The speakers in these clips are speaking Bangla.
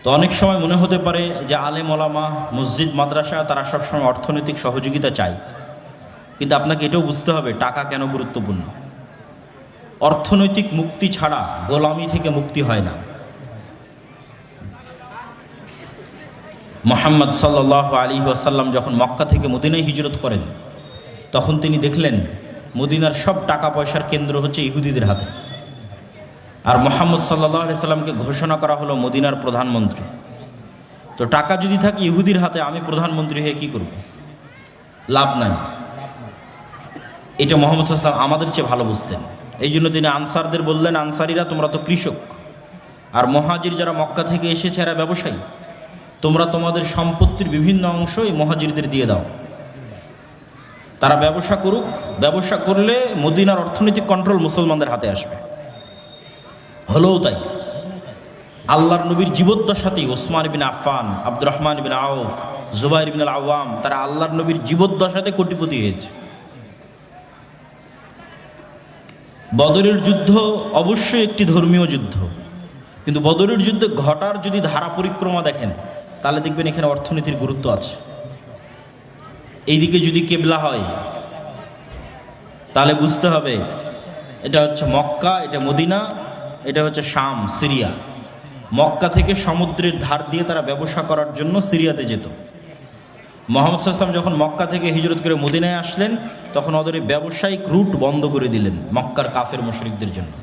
তো অনেক সময় মনে হতে পারে যে আলেম ওলামা মসজিদ মাদ্রাসা তারা সবসময় অর্থনৈতিক সহযোগিতা চায়, কিন্তু আপনাকে এটাও বুঝতে হবে টাকা কেন গুরুত্বপূর্ণ। অর্থনৈতিক মুক্তি ছাড়া গোলামি থেকে মুক্তি হয় না। মুহাম্মদ সাল্লাল্লাহু আলাইহি ওয়াসাল্লাম যখন মক্কা থেকে মদিনায় হিজরত করেন, তখন তিনি দেখলেন মদিনার সব টাকা পয়সার কেন্দ্র হচ্ছে ইহুদিদের হাতে। আর মুহাম্মদ সাল্লাল্লাহু আলাইহি সাল্লামকে ঘোষণা করা হলো মদিনার প্রধানমন্ত্রী। তো টাকা যদি থাকে ইহুদির হাতে, আমি প্রধানমন্ত্রী হয়ে কি করব? লাভ নাই। এটা মুহাম্মদ সাল্লাল্লাহু আলাইহি ওয়াসাল্লাম আমাদের চেয়ে ভালো বুঝতেন। এই জন্য তিনি আনসারদের বললেন, আনসারীরা তোমরা তো কৃষক, আর মুহাজির যারা মক্কা থেকে এসেছে এরা ব্যবসায়ী, তোমরা তোমাদের সম্পত্তির বিভিন্ন অংশ এই মুহাজিরদের দিয়ে দাও, তারা ব্যবসা করুক। ব্যবসা করলে মদিনার অর্থনৈতিক কন্ট্রোল মুসলমানদের হাতে আসবে। হলোও তাই। আল্লাহর নবীর জীবদ্দশাতেই ওসমান বিন আফফান, আব্দুর রহমান বিন আউফ, জুবাইর বিন আল আওয়াম তারা আল্লাহর নবীর জীবদ্দশাতে কোটিপতি হয়েছে। বদরের যুদ্ধ অবশ্যই একটি ধর্মীয় যুদ্ধ, কিন্তু বদরের যুদ্ধে ঘটার যদি ধারা পরিক্রমা দেখেন তাহলে দেখবেন এখানে অর্থনীতির গুরুত্ব আছে। এইদিকে যদি কেবলা হয় তাহলে বুঝতে হবে এটা হচ্ছে মক্কা, এটা মদিনা, এটা হচ্ছে শাম, সিরিয়া। মক্কা থেকে সমুদ্রের ধার দিয়ে তারা ব্যবসা করার জন্য সিরিয়াতে যেত। মুহাম্মদ সাল্লাল্লাহু আলাইহি ওয়াসাল্লাম যখন মক্কা থেকে হিজরত করে মদিনায় আসলেন, তখন ওদের ব্যবসায়িক রুট বন্ধ করে দিলেন মক্কার কাফের মুশরিকদের জন্য।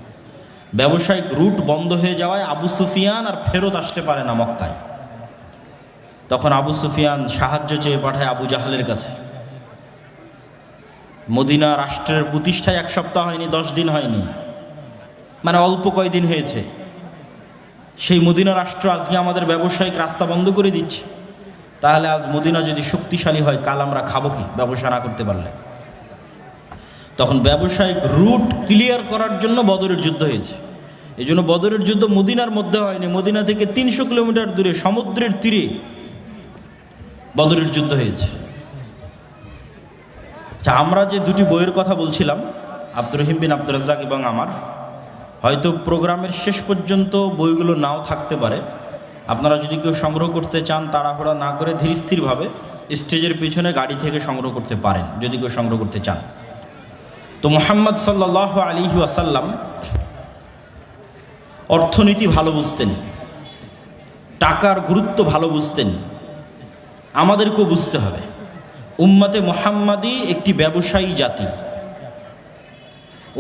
ব্যবসায়িক রুট বন্ধ হয়ে যাওয়ায় আবু সুফিয়ান আর ফেরত আসতে পারে না মক্কায়। তখন আবু সুফিয়ান সাহায্য চেয়ে পাঠায় আবু জাহালের কাছে। মদিনা রাষ্ট্রের প্রতিষ্ঠায় 1 সপ্তাহ হয়নি, 10 দিন হয়নি, মানে অল্প কয়দিন হয়েছে। সেই মদিনা রাষ্ট্র আজকে আমাদের ব্যবসায়িক রাস্তা বন্ধ করে দিচ্ছে। তাহলে আজ মদিনা যদি শক্তিশালী হয়, কাল আমরা খাবো কি ব্যবসা না করতে পারলে? তখন ব্যবসায়িক রুট ক্লিয়ার করার জন্য বদরের যুদ্ধ হয়েছে। এই জন্য বদরের যুদ্ধ মদিনার মধ্যে হয়নি, মদিনা থেকে 300 কিলোমিটার দূরে সমুদ্রের তীরে বদরের যুদ্ধ হয়েছে। আচ্ছা, আমরা যে দুটি বইয়ের কথা বলছিলাম, আব্দুর রহিম বিন আব্দুর রাজ্জাক এবং আমার, হয়তো প্রোগ্রামের শেষ পর্যন্ত বইগুলো নাও থাকতে পারে। আপনারা যদি কেউ সংগ্রহ করতে চান, তাড়াহুড়া না করে ধীর স্থিরভাবে স্টেজের পিছনে গাড়ি থেকে সংগ্রহ করতে পারেন, যদি কেউ সংগ্রহ করতে চান। তো মুহাম্মদ সাল্লাল্লাহু আলাইহি ওয়াসাল্লাম অর্থনীতি ভালো বুঝতেন, টাকার গুরুত্ব ভালো বুঝতেন। আমাদেরকেও বুঝতে হবে। উম্মতে মুহাম্মাদি একটি ব্যবসায়ী জাতি।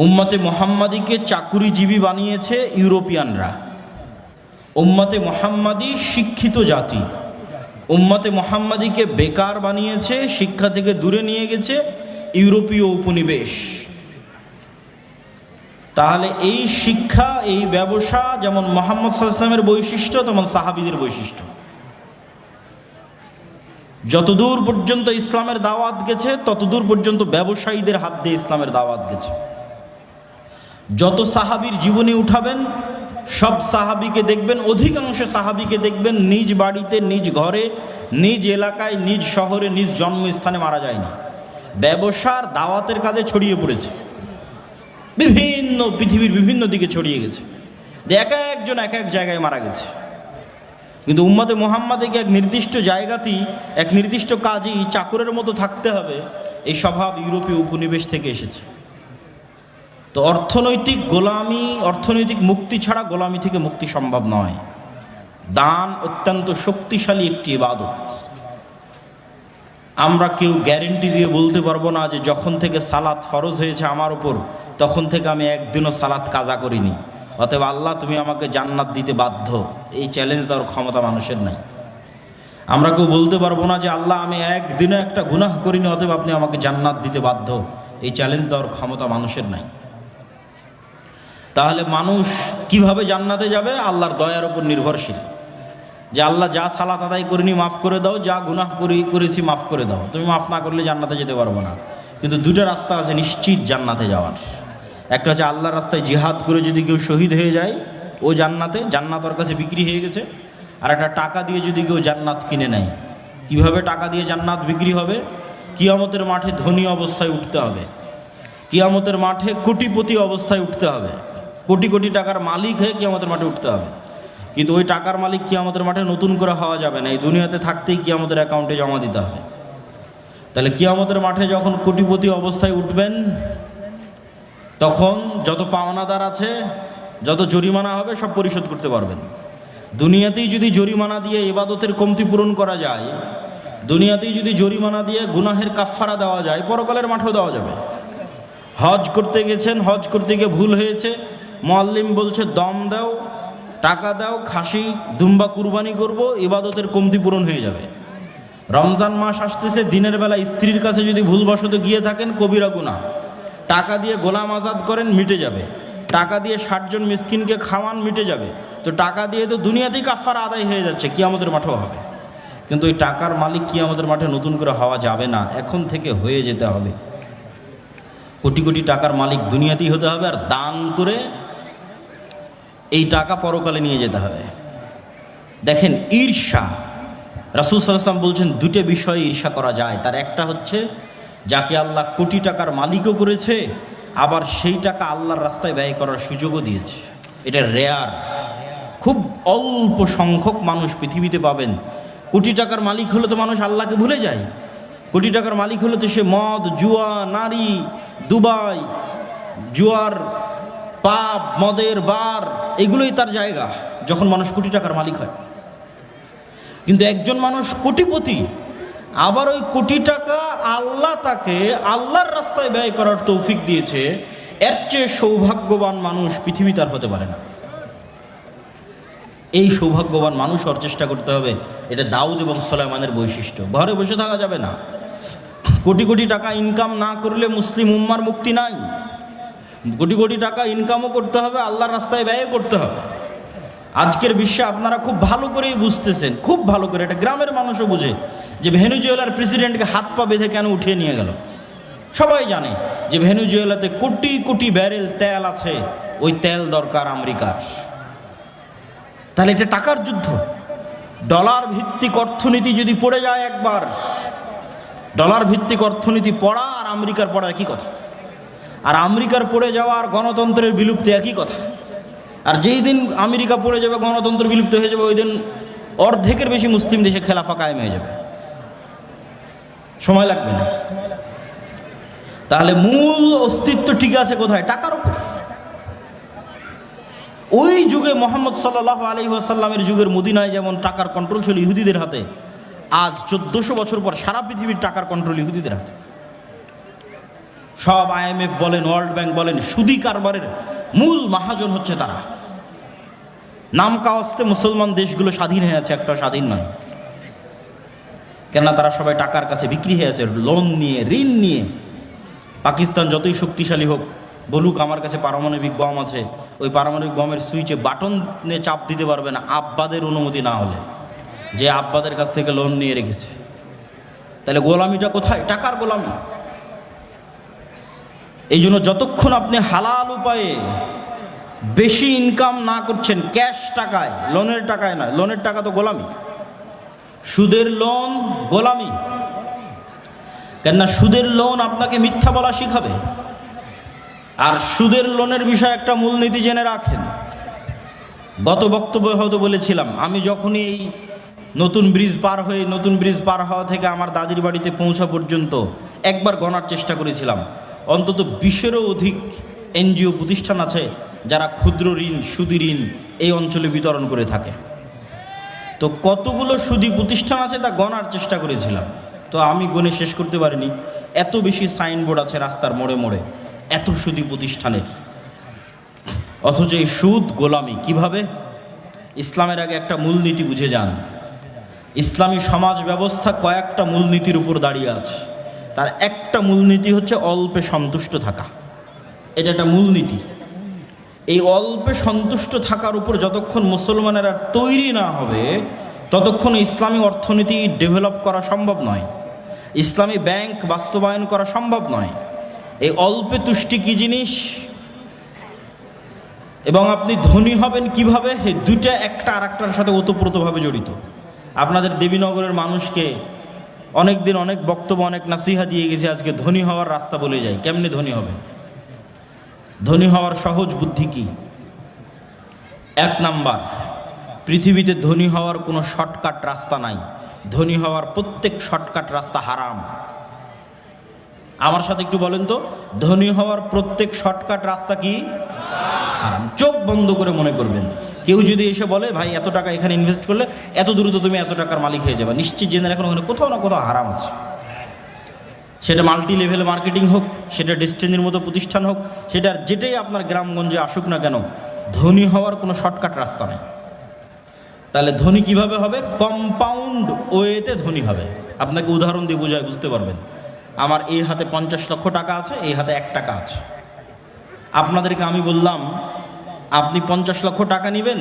উম্মতে মুহাম্মাদিকে চাকুরিজীবী বানিয়েছে ইউরোপিয়ানরা। উম্মতে মুহাম্মাদি শিক্ষিত জাতি। উম্মতে মুহাম্মাদিকে বেকার বানিয়েছে, শিক্ষা থেকে দূরে নিয়ে গেছে ইউরোপীয় উপনিবেশ। তাহলে এই শিক্ষা, এই ব্যবসা যেমন মুহাম্মদ সাল্লাল্লাহু আলাইহি ওয়াসাল্লামের বৈশিষ্ট্য, তেমন সাহাবীদের বৈশিষ্ট্য। যতদূর পর্যন্ত ইসলামের দাওয়াত গেছে, ততদূর পর্যন্ত ব্যবসায়ীদের হাত দিয়ে ইসলামের দাওয়াত গেছে। যত সাহাবীর জীবনী উঠাবেন, সব সাহাবীকে দেখবেন, অধিকাংশ সাহাবীকে দেখবেন নিজ বাড়িতে, নিজ ঘরে, নিজ এলাকায়, নিজ শহরে, নিজ জন্মস্থানে মারা যায়নি। ব্যবসার দাওয়াতের কাজে ছড়িয়ে পড়েছে, বিভিন্ন পৃথিবীর বিভিন্ন দিকে ছড়িয়ে গেছে। এক একজন এক এক জায়গায় মারা গেছে। কিন্তু উম্মতে মুহাম্মাদিকে এক নির্দিষ্ট জায়গাতেই, এক নির্দিষ্ট কাজেই চাকরের মতো থাকতে হবে, এই স্বভাব ইউরোপীয় উপনিবেশ থেকে এসেছে। তো অর্থনৈতিক গোলামি, অর্থনৈতিক মুক্তি ছাড়া গোলামি থেকে মুক্তি সম্ভব নয়। দান অত্যন্ত শক্তিশালী একটি ইবাদত। আমরা কেউ গ্যারেন্টি দিয়ে বলতে পারবো না যে যখন থেকে সালাত ফরজ হয়েছে আমার উপর, তখন থেকে আমি একদিনও সালাত কাজা করিনি, অতএব আল্লাহ তুমি আমাকে জান্নাত দিতে বাধ্য। এই চ্যালেঞ্জ দেওয়ার ক্ষমতা মানুষের নাই। আমরা কেউ বলতে পারবো না যে আল্লাহ আমি একদিনও একটা গুনাহ করিনি, অতএব আপনি আমাকে জান্নাত দিতে বাধ্য। এই চ্যালেঞ্জ দেওয়ার ক্ষমতা মানুষের নাই। তাহলে মানুষ কিভাবে জান্নাতে যাবে? আল্লাহর দয়ার উপর নির্ভরশীল। যে আল্লাহ যা সালাত আদায় করিনি মাফ করে দাও, যা গুনাহ করেছি মাফ করে দাও। তুমি মাফ না করলে জান্নাতে যেতে পারবো না। কিন্তু দুটো রাস্তা আছে নিশ্চিত জান্নাতে যাওয়ার। একটা হচ্ছে আল্লাহর রাস্তায় জিহাদ করে যদি কেউ শহীদ হয়ে যায়, ও জান্নাতে, জান্নাত ওর কাছে বিক্রি হয়ে গেছে। আর একটা টাকা দিয়ে যদি কেউ জান্নাত কিনে নেয়, কিভাবে টাকা দিয়ে জান্নাত বিক্রি হবে? কিয়ামতের মাঠে ধনী অবস্থায় উঠতে হবে, কিয়ামতের মাঠে কোটিপতি অবস্থায় উঠতে হবে, কোটি কোটি টাকার মালিক হয়ে কিয়ামতের মাঠে উঠতে হবে। কিন্তু ওই টাকার মালিক কিয়ামতের মাঠে নতুন করে হওয়া যাবে না, এই দুনিয়াতে থাকতেই কিয়ামতের অ্যাকাউন্টে জমা দিতে হবে। তাহলে কিয়ামতের মাঠে যখন কোটিপতি অবস্থায় উঠবেন, তখন যত পাওনাদার আছে, যত জরিমানা হবে সব পরিশোধ করতে পারবেন। দুনিয়াতেই যদি জরিমানা দিয়ে ইবাদতের কমতি পূরণ করা যায়, দুনিয়াতেই যদি জরিমানা দিয়ে গুনাহের কাফফারা দেওয়া যায়, পরকালের মাঠেও দেওয়া যাবে। হজ করতে গেছেন, হজ করতে গিয়ে ভুল হয়েছে, মুআল্লিম বলছে দম দাও, টাকা দাও, খাসি দুম্বা কুরবানি করব, ইবাদতের কমতি পূরণ হয়ে যাবে। রমজান মাস আসতেছে, দিনের বেলা স্ত্রীর কাছে যদি ভুলবশত গিয়ে থাকেন, কবিরা গুনাহ, টাকা দিয়ে গোলাম আজাদ করেন, মিটে যাবে। টাকা দিয়ে 60 জন মিসকিনকে খাওয়ান, মিটে যাবে। তো টাকা দিয়ে তো দুনিয়াতেই কাফারা আদায় হয়ে যাচ্ছে, কিয়ামতের মাঠেও হবে। কিন্তু ওই টাকার মালিক কিয়ামতের মাঠে নতুন করে হওয়া যাবে না, এখন থেকে হয়ে যেতে হবে। কোটি কোটি টাকার মালিক দুনিয়াতেই হতে হবে, আর দান করে এই টাকা পরকালে নিয়ে যেতে হবে। দেখেন, ঈর্ষা, রাসূল সাল্লাল্লাহু আলাইহি ওয়াসাল্লাম বলছেন দুটো বিষয়ে ঈর্ষা করা যায়। তার একটা হচ্ছে যাকে আল্লাহ কোটি টাকার মালিকও করেছে, আবার সেই টাকা আল্লাহর রাস্তায় ব্যয় করার সুযোগও দিয়েছে। এটা রেয়ার, খুব অল্প সংখ্যক মানুষ পৃথিবীতে পাবেন। কোটি টাকার মালিক হলে তো মানুষ আল্লাহকে ভুলে যায়। কোটি টাকার মালিক হলে তো সে মদ, জুয়া, নারী, দুবাই, জুয়ার পাপ, মদের বার, এগুলোই তার জায়গা যখন মানুষ কোটি টাকার মালিক হয়। কিন্তু একজন মানুষ কোটিপতি, আবার ওই কোটি টাকা আল্লাহ তাকে আল্লাহর রাস্তায় ব্যয় করার তৌফিক দিয়েছে, এর চেয়ে সৌভাগ্যবান মানুষ পৃথিবীতে আর হতে পারে না। এই সৌভাগ্যবান মানুষ হওয়ার চেষ্টা করতে হবে। এটা দাউদ এবং সুলাইমানের বৈশিষ্ট্য। ঘরে বসে থাকা যাবে না। কোটি কোটি টাকা ইনকাম না করলে মুসলিম উম্মার মুক্তি নাই। কোটি কোটি টাকা ইনকামও করতে হবে, আল্লাহর রাস্তায় ব্যয় করতে হবে। আজকের বিশ্বে আপনারা খুব ভালো করেই বুঝতেছেন, খুব ভালো করে, এটা গ্রামের মানুষও বুঝে, যে ভেনেজুয়েলার প্রেসিডেন্টকে হাত পা বেঁধে কেন উঠিয়ে নিয়ে গেল। সবাই জানে যে ভেনেজুয়েলাতে কোটি কোটি ব্যারেল তেল আছে, ওই তেল দরকার আমেরিকার। তাহলে এটা টাকার যুদ্ধ। ডলার ভিত্তিক অর্থনীতি যদি পড়ে যায় একবার, ডলার ভিত্তিক অর্থনীতি পড়া আর আমেরিকার পড়া একই কথা। আর আমেরিকার পড়ে যাওয়া আর গণতন্ত্রের বিলুপ্তি একই কথা। আর যেই দিন আমেরিকা পড়ে যাবে, গণতন্ত্র বিলুপ্ত হয়ে যাবে, ওই দিন অর্ধেকের বেশি মুসলিম দেশে খেলাফা কায়েম হয়ে যাবে। সময় লাগবে না। তাহলে মূল অস্তিত্ব ঠিক আছে কোথায়? টাকার উপর। ওই যুগে মুহাম্মদ সাল্লাল্লাহু আলাইহি ওয়াসাল্লামের যুগের মদিনায় যেমন টাকার কন্ট্রোল ছিল ইহুদিদের হাতে, আজ 1400 বছর পর সারা পৃথিবীর টাকার কন্ট্রোল ইহুদিদের হাতে। সব IMF বলেন, ওয়ার্ল্ড ব্যাংক বলেন, সুদী কারবারের মূল মহাজন হচ্ছে তারা। নাম কাওয়াস্তে মুসলমান দেশগুলো স্বাধীন হয়ে আছে, একটা স্বাধীন নয়। কেননা তারা সবাই টাকার কাছে বিক্রি হয়ে আছে, লোন নিয়ে, ঋণ নিয়ে। পাকিস্তান যতই শক্তিশালী হোক, বলুক আমার কাছে পারমাণবিক বম আছে, ওই পারমাণবিক বমের সুইচে বাটন নিয়ে চাপ দিতে পারবে না আব্বাদের অনুমতি না হলে, যে আব্বাদের কাছ থেকে লোন নিয়ে রেখেছে। তাহলে গোলামিটা কোথায়? টাকার গোলামি। এই জন্য যতক্ষণ আপনি হালাল উপায়ে বেশি ইনকাম না করছেন, ক্যাশ টাকায়, লোনের টাকায় নয়, লোনের টাকা তো গোলামি। সুদের লোন গোলামি। কেননা সুদের লোন আপনাকে মিথ্যা বলা শিখাবে। আর সুদের লোনের বিষয়ে একটা মূলনীতি জেনে রাখেন। গত বক্তব্যে হয়তো বলেছিলাম, আমি যখনই এই নতুন ব্রিজ পার হওয়া থেকে আমার দাদির বাড়িতে পৌঁছা পর্যন্ত একবার গণার চেষ্টা করেছিলাম, অন্তত 20-এরও অধিক NGO প্রতিষ্ঠান আছে যারা ক্ষুদ্র ঋণ, সুদী ঋণ এই অঞ্চলে বিতরণ করে থাকে। তো কতগুলো সুদী প্রতিষ্ঠান আছে তা গণার চেষ্টা করেছিলাম। তো আমি গুণে শেষ করতে পারিনি। এত বেশি সাইনবোর্ড আছে রাস্তার মোড়ে মোড়ে, এত সুদী প্রতিষ্ঠানের। অথচ এই সুদ গোলামি কিভাবে? ইসলামের আগে একটা মূলনীতি বুঝে যান। ইসলামী সমাজ ব্যবস্থা কয়েকটা মূলনীতির উপর দাঁড়িয়ে আছে। তার একটা মূলনীতি হচ্ছে অল্পে সন্তুষ্ট থাকা। এটা একটা মূলনীতি। এই অল্পে সন্তুষ্ট থাকার উপর যতক্ষণ মুসলমানেরা তৈরি না হবে, ততক্ষণ ইসলামী অর্থনীতি ডেভেলপ করা সম্ভব নয়, ইসলামী ব্যাংক বাস্তবায়ন করা সম্ভব নয়। এই অল্পে তুষ্টি কী জিনিস এবং আপনি ধনী হবেন কিভাবে, এই দুইটা একটা আর একটার সাথে ওতপ্রোতভাবে জড়িত। আপনাদের দেবীনগরের মানুষকে অনেক দিন অনেক বক্তব্য, অনেক নাসিহা দিয়ে গেছে, আজকে ধনী হওয়ার রাস্তা বলে যায়। কেমনে ধনী হবে? ধনী হওয়ার সহজ বুদ্ধি কি? 1 নাম্বার, পৃথিবীতে ধনী হওয়ার কোনো শর্টকাট রাস্তা নাই। ধনী হওয়ার প্রত্যেক শর্টকাট রাস্তা হারাম। আমার সাথে একটু বলেন তো, ধনী হওয়ার প্রত্যেক শর্টকাট রাস্তা কি? হারাম। চোখ বন্ধ করে মনে করবেন। কেউ যদি এসে বলে ভাই এত টাকা এখানে ইনভেস্ট করলে এত দ্রুত তুমি এত টাকার মালিক হয়ে যাবে, নিশ্চিত জেনে রাখুন ওখানে কোথাও না কোথাও হারাম আছে। সেটা মাল্টি লেভেল মার্কেটিং হোক, সেটা ডেস্টিনির মতো প্রতিষ্ঠান হোক, সেটা যেটাই আপনার গ্রামগঞ্জে আসুক না কেন, ধনী হওয়ার কোনো শর্টকাট রাস্তা নেই। তাহলে ধনী কিভাবে হবে? কম্পাউন্ড ওয়েতে ধনী হবে। আপনাকে উদাহরণ দিয়ে বোঝায়, বুঝতে পারবেন। আমার এই হাতে 50 লক্ষ টাকা আছে, এই হাতে 1 টাকা আছে। আপনাদেরকে আমি বললাম আপনি 50 লক্ষ টাকা নেবেন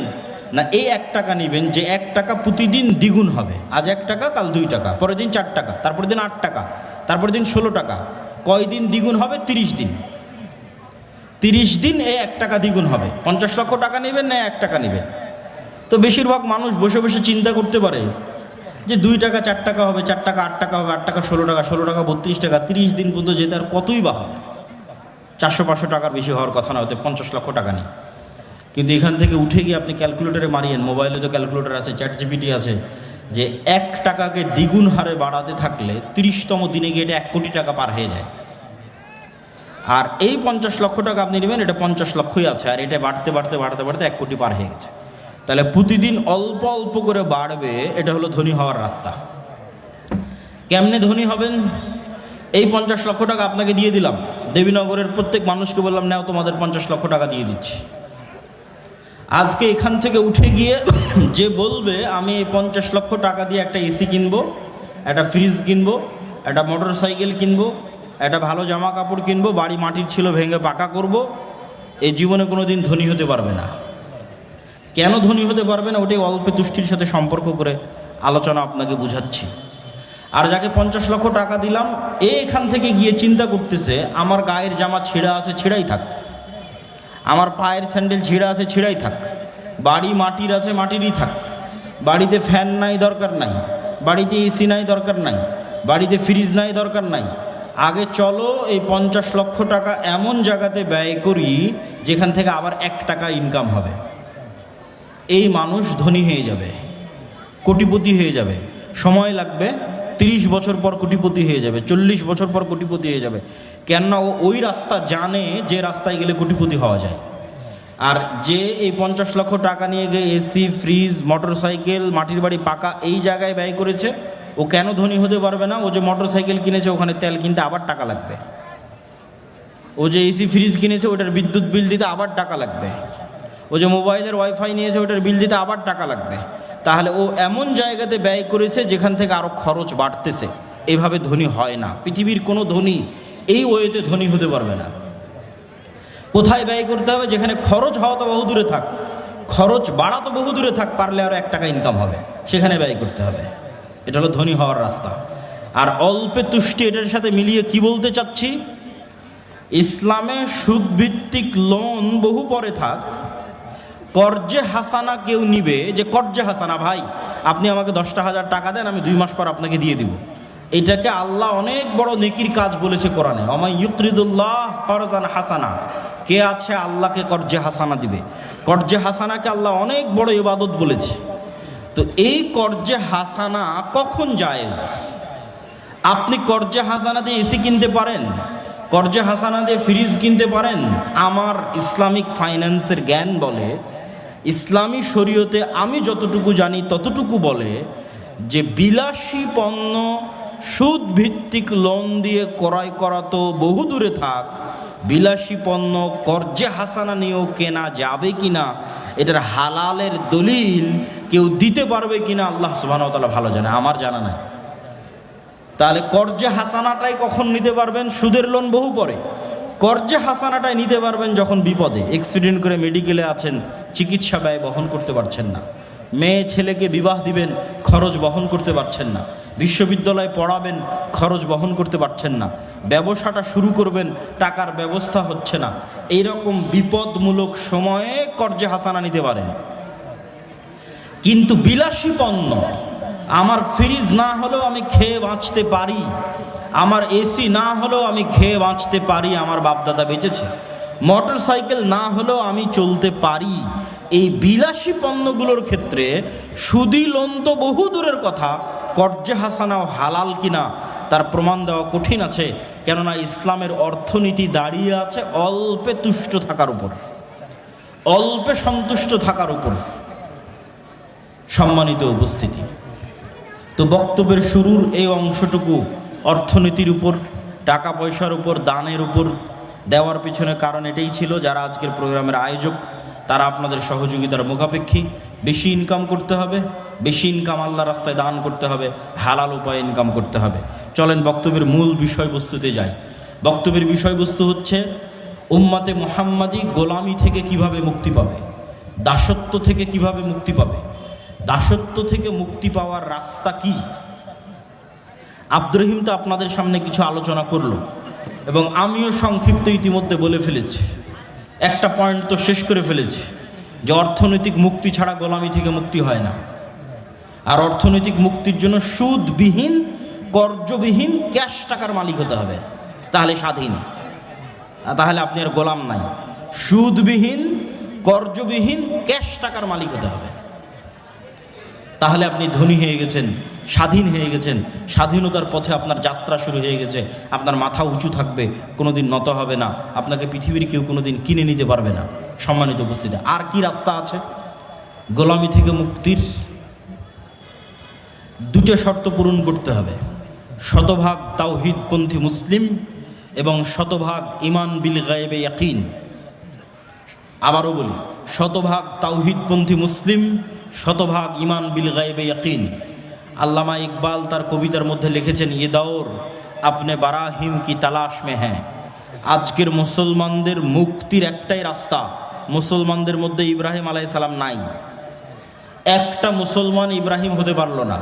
না এই 1 টাকা নেবেন, যে 1 টাকা প্রতিদিন দ্বিগুণ হবে। আজ 1 টাকা, কাল 2 টাকা, পরের দিন 4 টাকা, তারপর দিন 8 টাকা, তারপর দিন 16 টাকা। কয় দিন দ্বিগুণ হবে? 30 দিন। 30 দিন এই 1 টাকা দ্বিগুণ হবে। 50 লক্ষ টাকা নেবেন না 1 টাকা নেবেন? তো বেশিরভাগ মানুষ বসে বসে চিন্তা করতে পারে যে 2 টাকা 4 টাকা হবে, 4 টাকা 8 টাকা হবে, 8 টাকা 16 টাকা, 16 টাকা 32 টাকা, 30 দিন পর্যন্ত যেতে আর কতই বা হবে? 400-500 টাকার বেশি হওয়ার কথা না, হতে 50 লক্ষ টাকা নেই। কিন্তু এখান থেকে উঠে গিয়ে আপনি ক্যালকুলেটরে মারিয়েন, মোবাইলে তো ক্যালকুলেটর আছে, চ্যাট জিপিটি আছে, যে 1 টাকাকে দ্বিগুণ হারে বাড়াতে থাকলে 30তম দিনে গিয়ে এটা 1 কোটি টাকা পার হয়ে যায়। আর এই 50 লক্ষ টাকা আপনি নেবেন, এটা 50 লক্ষই আছে, আর এটা বাড়তে বাড়তে বাড়তে বাড়তে 1 কোটি পার হয়ে গেছে। তাহলে প্রতিদিন অল্প অল্প করে বাড়বে, এটা হলো ধনী হওয়ার রাস্তা। কেমনে ধনী হবেন? এই 50 লক্ষ টাকা আপনাকে দিয়ে দিলাম, দেবীনগরের প্রত্যেক মানুষকে বললাম নাও তোমাদের 50 লক্ষ টাকা দিয়ে দিচ্ছি। আজকে এখান থেকে উঠে গিয়ে যে বলবে আমি এই 50 লক্ষ টাকা দিয়ে একটা এসি কিনবো, একটা ফ্রিজ কিনবো, একটা মোটর সাইকেল কিনবো, একটা ভালো জামা কাপড় কিনবো, বাড়ি মাটির ছিল ভেঙে পাকা করব, এই জীবনে কোনো দিন ধনী হতে পারবে না। কেন ধনী হতে পারবে না? ওটাই অল্পে তুষ্টির সাথে সম্পর্ক করে আলোচনা আপনাকে বুঝাচ্ছি। আর যাকে 50 লক্ষ টাকা দিলাম, এখান থেকে গিয়ে চিন্তা করতেছে আমার গায়ের জামা ছেঁড়া আছে, ছেঁড়াই থাক, আমার পায়ের স্যান্ডেল ছিঁড়া আছে, ছিঁড়াই থাক, বাড়ি মাটির আছে, মাটিরই থাক, বাড়িতে ফ্যান নাই, দরকার নাই, বাড়িতে এসি নাই, দরকার নাই, বাড়িতে ফ্রিজ নাই, দরকার নাই। আগে চলো এই 50 লক্ষ টাকা এমন জায়গাতে ব্যয় করি যেখান থেকে আবার 1 টাকা ইনকাম হবে। এই মানুষ ধনী হয়ে যাবে, কোটিপতি হয়ে যাবে। সময় লাগবে, 30 বছর পর কোটিপতি হয়ে যাবে, 40 বছর পর কোটিপতি হয়ে যাবে। কেননা ও ওই রাস্তা জানে যে রাস্তায় গেলে কোটিপতি হওয়া যায়। আর যে এই 50 লক্ষ টাকা নিয়ে গিয়ে এসি, ফ্রিজ, মোটর সাইকেল, মাটির বাড়ি পাকা এই জায়গায় ব্যয় করেছে, ও কেন ধনী হতে পারবে না? ও যে মোটর সাইকেল কিনেছে ওখানে তেল কিনতে আবার টাকা লাগবে, ও যে এসি ফ্রিজ কিনেছে ওটার বিদ্যুৎ বিল দিতে আবার টাকা লাগবে, ও যে মোবাইলের ওয়াইফাই নিয়েছে ওটার বিল দিতে আবার টাকা লাগবে। তাহলে ও এমন জায়গাতে ব্যয় করেছে যেখান থেকে আরও খরচ বাড়তেছে। এভাবে ধনী হয় না। পৃথিবীর কোনো ধনী এই ওয়েতে ধনী হতে পারবে না। কোথায় ব্যয় করতে হবে? যেখানে খরচ হওয়া তো বহু দূরে থাক, খরচ বাড়া তো বহু দূরে থাক, পারলে আরও 1 টাকা ইনকাম হবে, সেখানে ব্যয় করতে হবে। এটা হলো ধনী হওয়ার রাস্তা। আর অল্পে তুষ্টি, এটার সাথে মিলিয়ে কি বলতে চাচ্ছি? ইসলামে সুদভিত্তিক লোন বহু পরে থাক, কর্জে হাসানা কেউ নিবে, যে কর্জে হাসানা ভাই আপনি আমাকে 10,000 টাকা দেন, আমি 2 মাস পর আপনাকে দিয়ে দিব, এটাকে আল্লাহ অনেক বড় নেকির কাজ বলেছে কোরআনে। ওমাই ইউকরিদুল্লাহ করজান হাসানা, কে আছে আল্লাহকে কর্জে হাসানা দিবে? কর্জে হাসানাকে আল্লাহ অনেক বড় ইবাদত বলেছে। তো এই কর্জে হাসানা কখন জায়েজ? আপনি কর্জে হাসানা দিয়ে এসি কিনতে পারেন, কর্জে হাসানা দিয়ে ফ্রিজ কিনতে পারেন। আমার ইসলামিক ফাইন্যান্সের জ্ঞান বলে, ইসলামী শরীয়তে আমি যতটুকু জানি ততটুকু বলে যে বিলাসী পণ্য সুদ ভিত্তিক লোন দিয়ে ক্রয় করা তো বহু দূরে থাক, বিলাসী পণ্য কর্জে হাসানা নিয়েও কেনা যাবে কিনা, এটার হালালের দলিল কেউ দিতে পারবে কিনা আল্লাহ সুবহানাহু ওয়া তাআলা ভালো জানে, আমার জানা নাই। তাহলে কর্জে হাসানাটাই কখন নিতে পারবেন? সুদের লোন বহু পরে। কর্জে হাসানাটাই নিতে পারবেন যখন বিপদে, অ্যাক্সিডেন্ট করে মেডিকেলে আছেন, চিকিৎসা ব্যয় বহন করতে পারছেন না, মেয়ে ছেলেকে বিবাহ দিবেন, খরচ বহন করতে পারছেন না, বিশ্ববিদ্যালয়ে পড়াবেন, খরচ বহন করতে পারছেন না, ব্যবসাটা শুরু করবেন, টাকার ব্যবস্থা হচ্ছে না, এইরকম বিপদমূলক সময়ে কর্জে হাসানা নিতে পারেন। কিন্তু বিলাসী পণ্য, আমার ফ্রিজ না হলেও আমি খেয়ে বাঁচতে পারি, আমার এসি না হলেও আমি খেয়ে বাঁচতে পারি, আমার বাপদাদা বেঁচেছে, মোটর সাইকেল না হলেও আমি চলতে পারি, এই বিলাসী পণ্যগুলোর ক্ষেত্রে সুদি লোন তো বহু দূরের কথা, কর্জে হাসানাও হালাল কিনা তার প্রমাণ দেওয়া কঠিন আছে। কেননা ইসলামের অর্থনীতি দাঁড়িয়ে আছে অল্পে তুষ্ট থাকার উপর, অল্পে সন্তুষ্ট থাকার উপর। সম্মানিত উপস্থিতি, তো বক্তব্যের শুরুর এই অংশটুকু অর্থনীতির উপর, টাকা পয়সার উপর, দানের উপর দেওয়ার পিছনে কারণ এটাই ছিল, যারা আজকের প্রোগ্রামের আয়োজক তারা আপনাদের সহযোগিতার মুখাপেক্ষী। বেশি ইনকাম করতে হবে, বেশি ইনকাম আল্লাহ রাস্তায় দান করতে হবে, হালাল উপায়ে ইনকাম করতে হবে। চলেন বক্তব্যের মূল বিষয়বস্তুতে যাই। বক্তব্যের বিষয়বস্তু হচ্ছে উম্মাতে মুহাম্মাদি গোলামি থেকে কিভাবে মুক্তি পাবে, দাসত্ব থেকে কিভাবে মুক্তি পাবে, দাসত্ব থেকে মুক্তি পাওয়ার রাস্তা কি। আব্দুর রহিম তো আপনাদের সামনে কিছু আলোচনা করলো এবং আমিও সংক্ষিপ্ত ইতিমধ্যে বলে ফেলেছি, একটা পয়েন্ট তো শেষ করে ফেলেছি যে অর্থনৈতিক মুক্তি ছাড়া গোলামি থেকে মুক্তি হয় না। আর অর্থনৈতিক মুক্তির জন্য সুদবিহীন, কর্জবিহীন ক্যাশ টাকার মালিক হতে হবে, তাহলে স্বাধীন, তাহলে আপনি আর গোলাম নাই। সুদবিহীন, কর্জবিহীন ক্যাশ টাকার মালিক হতে হবে, তাহলে আপনি ধনী হয়ে গেছেন, স্বাধীন হয়ে গেছেন, স্বাধীনতার পথে আপনার যাত্রা শুরু হয়ে গেছে। আপনার মাথা উঁচু থাকবে, কোনোদিন নত হবে না, আপনাকে পৃথিবীর কেউ কোনোদিন কিনে নিতে পারবে না। সম্মানিত উপস্থিতি, আর কি রাস্তা আছে গোলামি থেকে মুক্তির? দুটো শর্ত পূরণ করতে হবে, শতভাগ তাওহীদপন্থী মুসলিম এবং শতভাগ ঈমান বিল গায়বে ইয়াকিন। আবারও বলি, শতভাগ তাওহীদপন্থী মুসলিম, শতভাগ ঈমান বিল গায়বে ইয়াকিন। আল্লামা ইকবাল তার কবিতার মধ্যে লিখেছেন, ये दौर अपने বারাহিম কি তালাশ মে হ্যাঁ। আজকের মুসলমানদের মুক্তির একটাই রাস্তা, মুসলমানদের মধ্যে ইব্রাহিম আলাইহিস সালাম নাই। একটা মুসলমান ইব্রাহিম হতে পারলো না।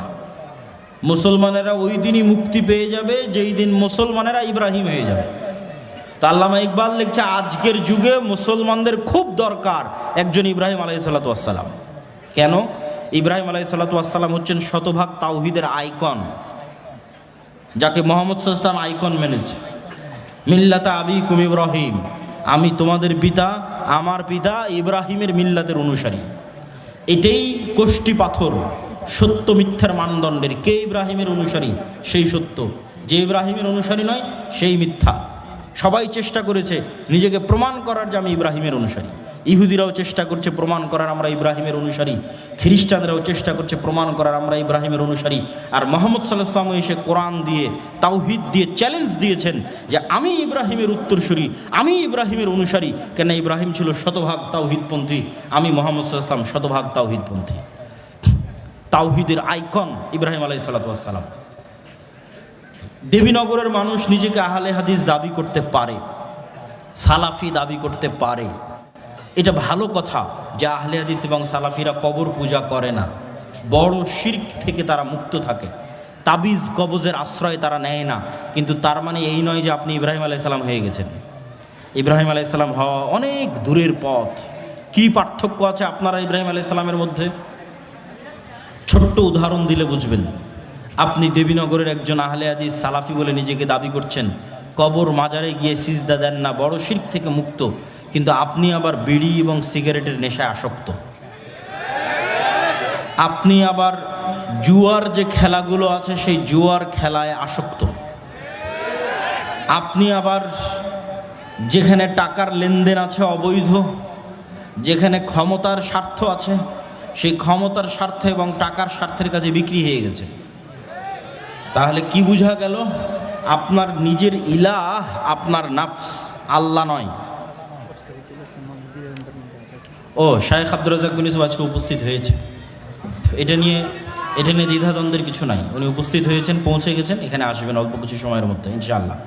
মুসলমানেরা ওই দিনই মুক্তি পেয়ে যাবে যেই দিন মুসলমানেরা ইব্রাহিম হয়ে যাবে। তো আল্লামা ইকবাল লিখছে, আজকের যুগে মুসলমানদের খুব দরকার একজন ইব্রাহিম আলাইহিসসালাতু ওয়াসসালাম। কেন? ইব্রাহিম আলাইহিসসালাতু ওয়াসসালাম হচ্ছেন শতভাগ তাওহীদের আইকন, যাকে মুহাম্মদ সাল্লাল্লাহু আলাইহি ওয়াসাল্লাম আইকন মেনেছে। মিল্লাতা আবিকুম ইব্রাহিম, আমি তোমাদের পিতা, আমার পিতা ইব্রাহিমের মিল্লাতের অনুসারী। এটাই কোষ্টি পাথর সত্য মিথ্যার মানদণ্ডের। কে ইব্রাহিমের অনুসারী? সেই সত্য। যে ইব্রাহিমের অনুসারী নয় সেই মিথ্যা। সবাই চেষ্টা করেছে নিজেকে প্রমাণ করার যে আমি ইব্রাহিমের অনুসারী। ইহুদিরাও চেষ্টা করছে প্রমাণ করার আমরা ইব্রাহিমের অনুসারী, খ্রিস্টানরাও চেষ্টা করছে প্রমাণ করার আমরা ইব্রাহিমের অনুসারী। আর মুহাম্মদ সাল্লাল্লাহু আলাইহি ওয়াসাল্লাম এসে কোরআন দিয়ে, তাওহীদ দিয়ে চ্যালেঞ্জ দিয়েছেন যে আমি ইব্রাহিমের উত্তরসূরি, আমি ইব্রাহিমের অনুসারী। কেন? ইব্রাহিম ছিল শতভাগ তাওহীদপন্থী, আমি মুহাম্মদ সাল্লাল্লাহু আলাইহি ওয়াসাল্লাম শতভাগ তাওহীদপন্থী। তাওহীদের আইকন ইব্রাহিম আলাইহিসসালাতু ওয়াসসালাম। দেবীনগরের মানুষ নিজেকে আহলে হাদিস দাবি করতে পারে, সালাফি দাবি করতে পারে, এটা ভালো কথা যে আহলে হাদিস এবং সালাফিরা কবর পূজা করে না, বড় শিরক থেকে তারা মুক্ত থাকে, তাবিজ কবজের আশ্রয় তারা নেয় না। কিন্তু তার মানে এই নয় যে আপনি ইব্রাহিম আলাইহিস সালাম হয়ে গেছেন। ইব্রাহিম আলাইহিস সালাম হওয়া অনেক দূরের পথ। কি পার্থক্য আছে আপনারা ইব্রাহিম আলাইহিস সালামের মধ্যে? ছোট্ট উদাহরণ দিলে বুঝবেন। আপনি দেবীনগরের একজন আহলে হাদিস সালাফি বলে নিজেকে দাবি করছেন, কবর মাজারে গিয়ে সিজদা দেন না, বড় শিরক থেকে মুক্ত, কিন্তু আপনি আবার বিড়ি এবং সিগারেটের নেশায় আসক্ত। আপনি আবার জুয়ার যে খেলাগুলো আছে সেই জুয়ার খেলায় আসক্ত। আপনি আবার যেখানে টাকার লেনদেন আছে অবৈধ, যেখানে ক্ষমতার স্বার্থ আছে সেই ক্ষমতার স্বার্থ এবং টাকার স্বার্থের কাছে বিক্রি হয়ে গেছে। তাহলে কি বোঝা গেল? আপনার নিজের ইলাহ আপনার নাফস, আল্লাহ নয়। ও শায়েখ আব্দুর রাজ্জাক বিন ইউসুফ আজকে উপস্থিত হয়েছে, এটা নিয়ে দ্বিধাদ্বন্দ্বের কিছু নাই। উনি উপস্থিত হয়েছেন, পৌঁছে গেছেন, এখানে আসবেন অল্প কিছু সময়ের মধ্যে ইনশাআল্লাহ।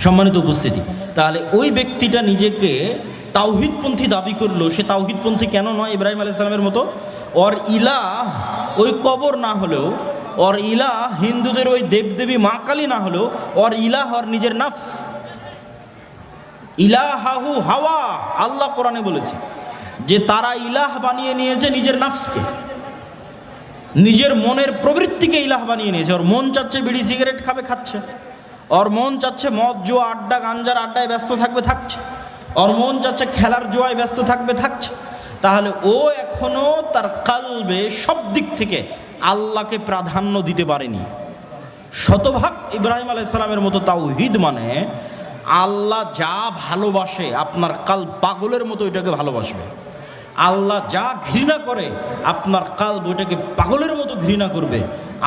সম্মানিত উপস্থিতি, তাহলে ওই ব্যক্তিটা নিজেকে তাওহীদপন্থী দাবি করলো, সে তাওহীদপন্থী কেন নয় ইব্রাহিম আলাইহিস সালামের মতো? ওর ইলাহ ওই কবর না হলেও, ওর ইলাহ হিন্দুদের ওই দেবদেবী মা কালী না হলেও, ওর ইলাহ ওর নিজের নাফস। ইলাহাহু হাওয়া, আল্লাহ কোরআনে বলেছে যে তারা ইলাহ বানিয়ে নিয়েছে নিজের নাফসকে, নিজের মনের প্রবৃত্তিকে ইলাহ বানিয়ে নিয়েছে। ওর মন চাচ্ছে বিড়ি সিগারেট খাবে, খাচ্ছে। ওর মন চাচ্ছে মদ জুয়া আড্ডা গাঞ্জার আড্ডায় ব্যস্ত থাকবে, থাকছে। ওর মন যাচ্ছে খেলার জোয়ায় ব্যস্ত থাকছে, তাহলে ও এখনো তার কালবে সব দিক থেকে আল্লাহকে প্রাধান্য দিতে পারেনি। শতভাগ ইব্রাহিম আলাইহিস সালামের মতো তাওহীদ মানে আল্লাহ যা ভালোবাসে আপনার কাল পাগলের মতো এটাকে ভালোবাসবে। আল্লাহ যা ঘৃণা করে আপনার কাল ওইটাকে পাগলের মতো ঘৃণা করবে।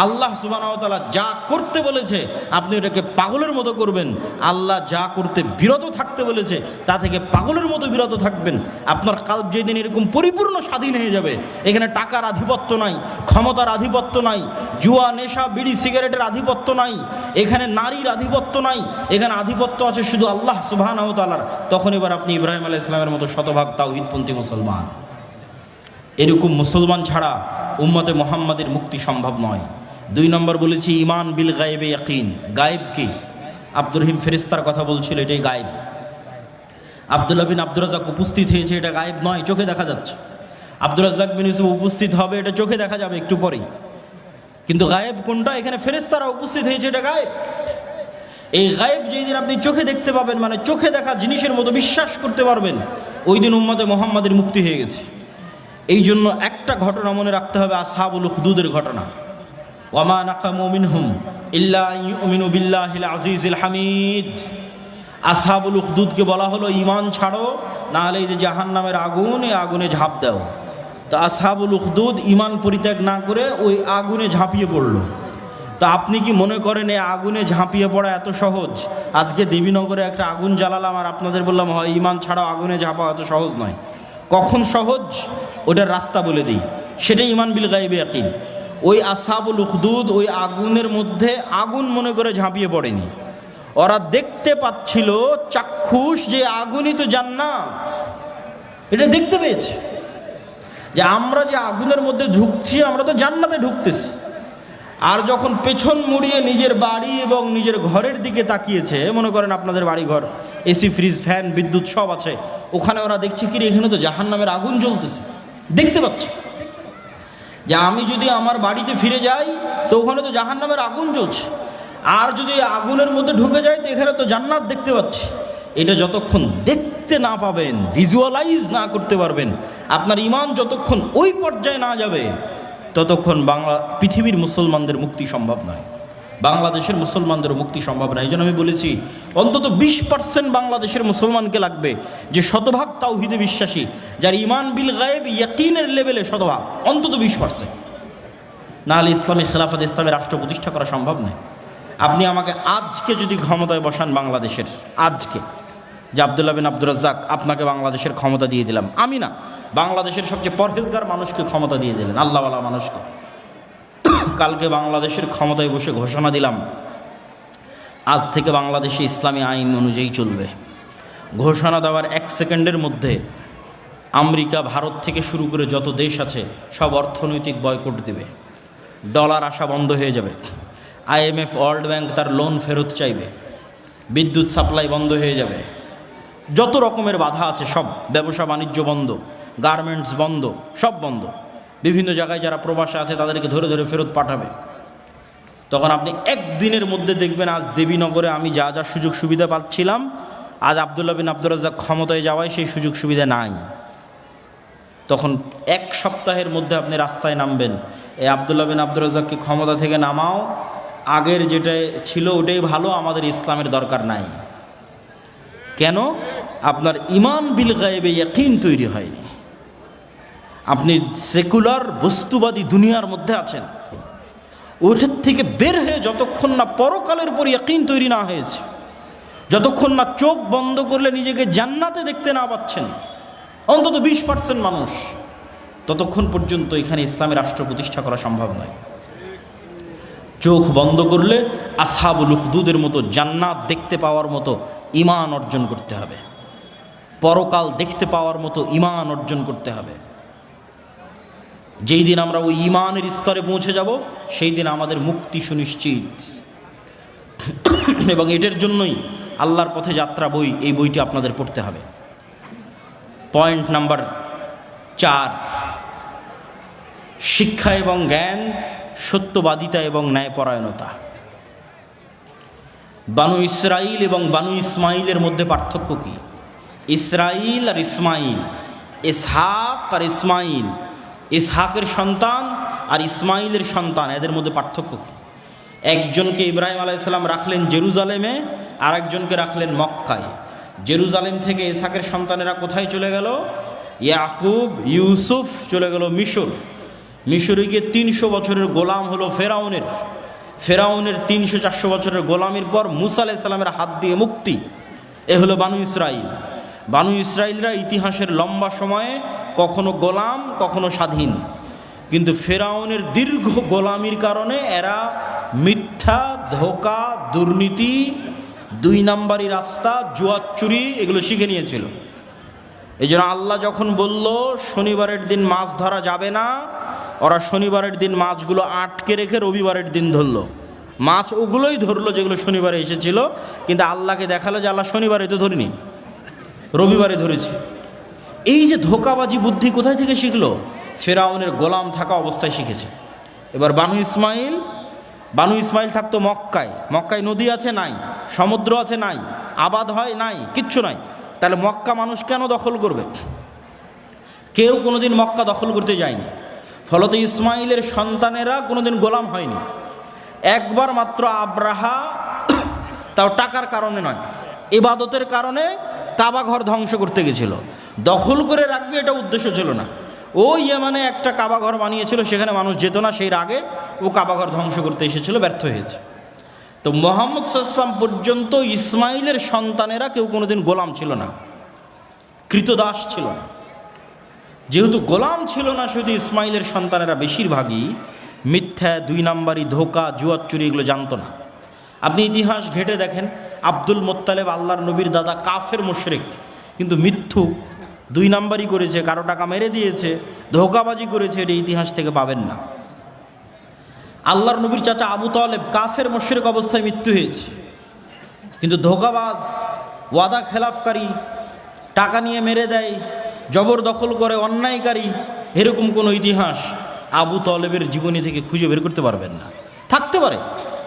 আল্লাহ সুবহানাহু ওয়া তাআলা যা করতে বলেছে আপনি ওটাকে পাগলের মতো করবেন। আল্লাহ যা করতে বিরত থাকতে বলেছে তা থেকে পাগলের মতো বিরত থাকবেন। আপনার কাল যেদিন এরকম পরিপূর্ণ স্বাধীন হয়ে যাবে, এখানে টাকার আধিপত্য নাই, ক্ষমতার আধিপত্য নাই, জুয়া নেশা বিড়ি সিগারেটের আধিপত্য নাই, এখানে নারীর আধিপত্য নাই, এখানে আধিপত্য আছে শুধু আল্লাহ সুবহানাহু ওয়া তাআলার, তখন এবার আপনি ইব্রাহিম আলাইহিস সালামের মতো শতভাগ তাওহীদপন্থী মুসলমান। এরকম মুসলমান ছাড়া উম্মতে মুহাম্মাদের মুক্তি সম্ভব নয়। 2 নম্বর বলেছি ঈমান বিল গায়বে ইয়াকিন। গায়েব কি? আব্দুর রহিম ফেরেশতার কথা বলছিল, এটাই গায়েব। আব্দুল্লাহ বিন আব্দুর রাজ্জাক উপস্থিত হয়েছে, এটা গায়েব নয়, চোখে দেখা যাচ্ছে। আব্দুর রাজ্জাক বিন ইউসুফ উপস্থিত হবে, এটা চোখে দেখা যাবে একটু পরেই। কিন্তু গায়েব কোনটা? এখানে ফেরেশতারা উপস্থিত হয়েছে, এটা গায়েব। এই গায়েব যেই দিন আপনি চোখে দেখতে পাবেন, মানে চোখে দেখা জিনিসের মতো বিশ্বাস করতে পারবেন, ওই দিন উম্মতে মুহাম্মাদের মুক্তি হয়ে গেছে। এই জন্য একটা ঘটনা মনে রাখতে হবে, আসহাবুল উখদুদের ঘটনা। ওয়ামা নাকামু মিনহুম ইল্লা ইউমিনু বিল্লাহিল আজিজিল হামিদ। আসহাবুল উখদুদকে বলা হলো ঈমান ছাড়ো, না হলে এই যে জাহান্নামের আগুন, এই আগুনে ঝাঁপ দাও। তো আসহাবুল উখদুদ ঈমান পরিত্যাগ না করে ওই আগুনে ঝাঁপিয়ে পড়লো। তো আপনি কি মনে করেন এই আগুনে ঝাঁপিয়ে পড়া এত সহজ? আজকে দেবীনগরে একটা আগুন জ্বালালাম আর আপনাদের বললাম হয় ঈমান ছাড়াও আগুনে ঝাঁপা এত সহজ নয়। কখন সহজ ওটার রাস্তা বলে দিই, সেটাই ঈমান বিল গায়বে ইয়াকিন। ওই আসহাবুল উখদুদ ওই আগুনের মধ্যে আগুন মনে করে ঝাঁপিয়ে পড়েনি, ওরা দেখতে পাচ্ছিল চাক্ষুষ যে আগুনই তো জান্নাত, এটা দেখতে পেয়েছে যে আমরা যে আগুনের মধ্যে ঢুকছি আমরা তো জান্নাতে ঢুকতেছি। আর যখন পেছন মুড়িয়ে নিজের বাড়ি এবং নিজের ঘরের দিকে তাকিয়েছে, মনে করেন আপনাদের বাড়ি ঘর এসি ফ্রিজ ফ্যান বিদ্যুৎ সব আছে, ওখানে ওরা দেখছে কি এখানে তো জাহান্নামের আগুন জ্বলতেছে, দেখতে পাচ্ছে যে আমি যদি আমার বাড়িতে ফিরে যাই তো ওখানে তো জাহান্নামের আগুন জ্বলছে, আর যদি আগুনের মধ্যে ঢুকে যাই তো এখানে তো জান্নাত দেখতে পাচ্ছি। এটা যতক্ষণ দেখতে না পাবেন, ভিজুয়ালাইজ না করতে পারবেন, আপনার ঈমান যতক্ষণ ওই পর্যায়ে না যাবে ততক্ষণ পৃথিবীর মুসলমানদের মুক্তি সম্ভব নয়, বাংলাদেশের মুসলমানদের মুক্তি সম্ভব নয়। এই জন্য আমি বলেছি অন্তত 20% বাংলাদেশের মুসলমানকে লাগবে যে শতভাগ তাওহীদে বিশ্বাসী, যার ঈমান বিল গায়েব ইয়াকিনের লেভেলে শতভাগ, অন্তত 20%। নাহলে ইসলামী খেলাফত, ইসলামের রাষ্ট্র প্রতিষ্ঠা করা সম্ভব নয়। আপনি আমাকে আজকে যদি ক্ষমতায় বসান বাংলাদেশের, আজকে যে আব্দুল্লাহ বিন আব্দুর রাজ্জাক আপনাকে বাংলাদেশের ক্ষমতা দিয়ে দিলাম, আমি না, বাংলাদেশের সবচেয়ে পরহেজগার মানুষকে ক্ষমতা দিয়ে দিলেন, আল্লাহওয়ালা মানুষকে। কালকে বাংলাদেশের ক্ষমতায় বসে ঘোষণা দিলাম আজ থেকে বাংলাদেশে ইসলামী আইন অনুযায়ী চলবে। ঘোষণা দেওয়ার 1 সেকেন্ডের মধ্যে আমেরিকা, ভারত থেকে শুরু করে যত দেশ আছে সব অর্থনৈতিক বয়কট দেবে, ডলার আসা বন্ধ হয়ে যাবে, IMF ওয়ার্ল্ড ব্যাংক তার লোন ফেরত চাইবে, বিদ্যুৎ সাপ্লাই বন্ধ হয়ে যাবে, যত রকমের বাধা আছে সব, ব্যবসা বাণিজ্য বন্ধ, গার্মেন্টস বন্ধ, সব বন্ধ। বিভিন্ন জায়গায় যারা প্রবাসে আছে তাদেরকে ধরে ধরে ফেরত পাঠাবে। তখন আপনি একদিনের মধ্যে দেখবেন আজ দেবীনগরে আমি যা যা সুযোগ সুবিধা পাচ্ছিলাম, আজ আব্দুল্লাহ বিন আব্দুর রাজ্জাক ক্ষমতায় যাওয়ায় সেই সুযোগ সুবিধা নাই। তখন 1 সপ্তাহের মধ্যে আপনি রাস্তায় নামবেন, এই আব্দুল্লাহ বিন আব্দুর রাজ্জাককে ক্ষমতা থেকে নামাও, আগের যেটা ছিল ওটাই ভালো, আমাদের ইসলামের দরকার নাই। কেন? আপনার ঈমান বিল গায়বে ইয়াকিন তৈরি হয়নি। আপনি সেকুলার বস্তুবাদী দুনিয়ার মধ্যে আছেন, ওইটার থেকে বের হয়ে যতক্ষণ না পরকালের উপর ইয়াকিন তৈরি না হয়েছে, যতক্ষণ না চোখ বন্ধ করলে নিজেকে জান্নাতে দেখতে না পাচ্ছেন অন্তত 20% মানুষ, ততক্ষণ পর্যন্ত এখানে ইসলামের রাষ্ট্র প্রতিষ্ঠা করা সম্ভব নয়। চোখ বন্ধ করলে আসহাবুল উখদুদের মতো জান্নাত দেখতে পাওয়ার মতো ঈমান অর্জন করতে হবে, পরকাল দেখতে পাওয়ার মতো ঈমান অর্জন করতে হবে। যেই দিন আমরা ওই ঈমানের স্তরে পৌঁছে যাব সেই দিন আমাদের মুক্তি সুনিশ্চিত। এবং এটার জন্যই আল্লাহর পথে যাত্রা বই, এই বইটি আপনাদের পড়তে হবে। পয়েন্ট নাম্বার 4, শিক্ষা এবং জ্ঞান, সত্যবাদিতা এবং ন্যায়পরায়ণতা। বানু ইসরাইল এবং বানু ইসমাইলের মধ্যে পার্থক্য কি? ইসরাইল আর ইসমাইল, ইসহাক আর ইসমাইল, ইসহাকের সন্তান আর ইসমাইলের সন্তান, এদের মধ্যে পার্থক্য কী? একজনকে ইব্রাহিম আলাইহিসসালাম রাখলেন জেরুজালেমে, আর একজনকে রাখলেন মক্কায়। জেরুজালেম থেকে ইসহাকের সন্তানেরা কোথায় চলে গেল? ইয়াকুব, ইউসুফ চলে গেল মিশর। মিশরে গিয়ে 300 বছরের গোলাম হলো ফেরাউনের। ফেরাউনের 300-400 বছরের গোলামির পর মুসা আলাইহিস সালামের হাত দিয়ে মুক্তি। এ হলো বানু ইসরাইল। বানু ইসরাইলরা ইতিহাসের লম্বা সময়ে কখনো গোলাম, কখনো স্বাধীন। কিন্তু ফেরাউনের দীর্ঘ গোলামির কারণে এরা মিথ্যা, ধোঁকা, দুর্নীতি, 2 নাম্বারি রাস্তা, জুয়া, চুরি এগুলো শিখে নিয়েছিল। এই জন্য আল্লাহ যখন বলল শনিবারের দিন মাছ ধরা যাবে না, ওরা শনিবারের দিন মাছগুলো আটকে রেখে রবিবারের দিন ধরলো। মাছ ওগুলোই ধরলো যেগুলো শনিবারে এসেছিল, কিন্তু আল্লাহকে দেখালো যে আল্লাহ শনিবারে তো ধরিনি, রবিবারে ধরেছি। এই যে ধোঁকাবাজি বুদ্ধি কোথায় থেকে শিখলো? ফেরাউনের গোলাম থাকা অবস্থায় শিখেছে। এবার বানু ইসমাইল থাকতো মক্কায়। মক্কায় নদী আছে? নাই। সমুদ্র আছে? নাই। আবাদ হয়? নাই, কিচ্ছু নাই। তাহলে মক্কা মানুষ কেন দখল করবে? কেউ কোনোদিন মক্কা দখল করতে যায়নি। ফলত ইসমাইলের সন্তানেরা কোনোদিন গোলাম হয়নি। একবার মাত্র আব্রাহা, তাও টাকার কারণে নয়, ইবাদতের কারণে কাবা ঘর ধ্বংস করতে গেছিল। দখল করে রাখবে এটা উদ্দেশ্য ছিল না। ও ইয়েমানে একটা কাবা ঘর বানিয়েছিল, সেখানে মানুষ যেত না, সেই রাগে ও কাবা ঘর ধ্বংস করতে এসেছিল, ব্যর্থ হয়েছে। তো মুহাম্মদ সাল্লাল্লাহু আলাইহি ওয়াসাল্লাম পর্যন্ত ইসমাইলের সন্তানেরা কেউ কোনোদিন গোলাম ছিল না, কৃতদাস ছিল না। যেহেতু গোলাম ছিল না, সেহেতু ইসমাইলের সন্তানেরা বেশিরভাগই মিথ্যা, 2 নাম্বারি, ধোঁকা, জুয়া, চুরি এগুলো জানতো না। আপনি ইতিহাস ঘেঁটে দেখেন, আব্দুল মোত্তালেব আল্লাহর নবীর দাদা, কাফের মুশরিক, কিন্তু মিথ্যুক, 2 নাম্বারি করেছে, কারো টাকা মেরে দিয়েছে, ধোঁকাবাজি করেছে, এটা ইতিহাস থেকে পাবেন না। আল্লাহর নবীর চাচা আবু তালেব কাফের মুশরিক অবস্থায় মৃত্যু হয়েছে, কিন্তু ধোঁকাবাজ, ওয়াদা খেলাফকারী, টাকা নিয়ে মেরে দেয়, জবরদখল করে, অন্যায়কারী, এরকম কোনো ইতিহাস আবু তালেবের জীবনী থেকে খুঁজে বের করতে পারবেন না। থাকতে পারে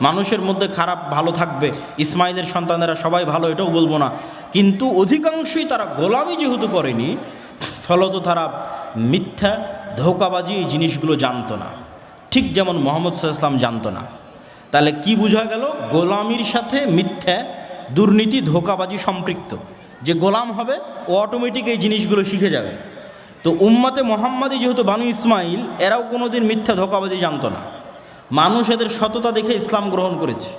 মানুষের মধ্যে খারাপ ভালো থাকবে, ইসমাইলের সন্তানেরা সবাই ভালো এটাও বলবো না, কিন্তু অধিকাংশই তারা গোলামি যেহেতু করেনি, ফলত তারা মিথ্যা, ধোঁকাবাজি এই জিনিসগুলো জানতো না, ঠিক যেমন মুহাম্মদ সাল্লাল্লাহু আলাইহি ওয়াসাল্লাম জানতো না। তাহলে কি বোঝা গেল? গোলামির সাথে মিথ্যা, দুর্নীতি, ধোঁকাবাজি সম্পৃক্ত। যে গোলাম হবে ও অটোমেটিক এই জিনিসগুলো শিখে যাবে। তো উম্মতে মুহাম্মাদি যেহেতু বানু ইসমাইল, এরাও কোনোদিন মিথ্যা, ধোঁকাবাজি জানতো না। মানুষ এদের সততা দেখে ইসলাম গ্রহণ করেছে,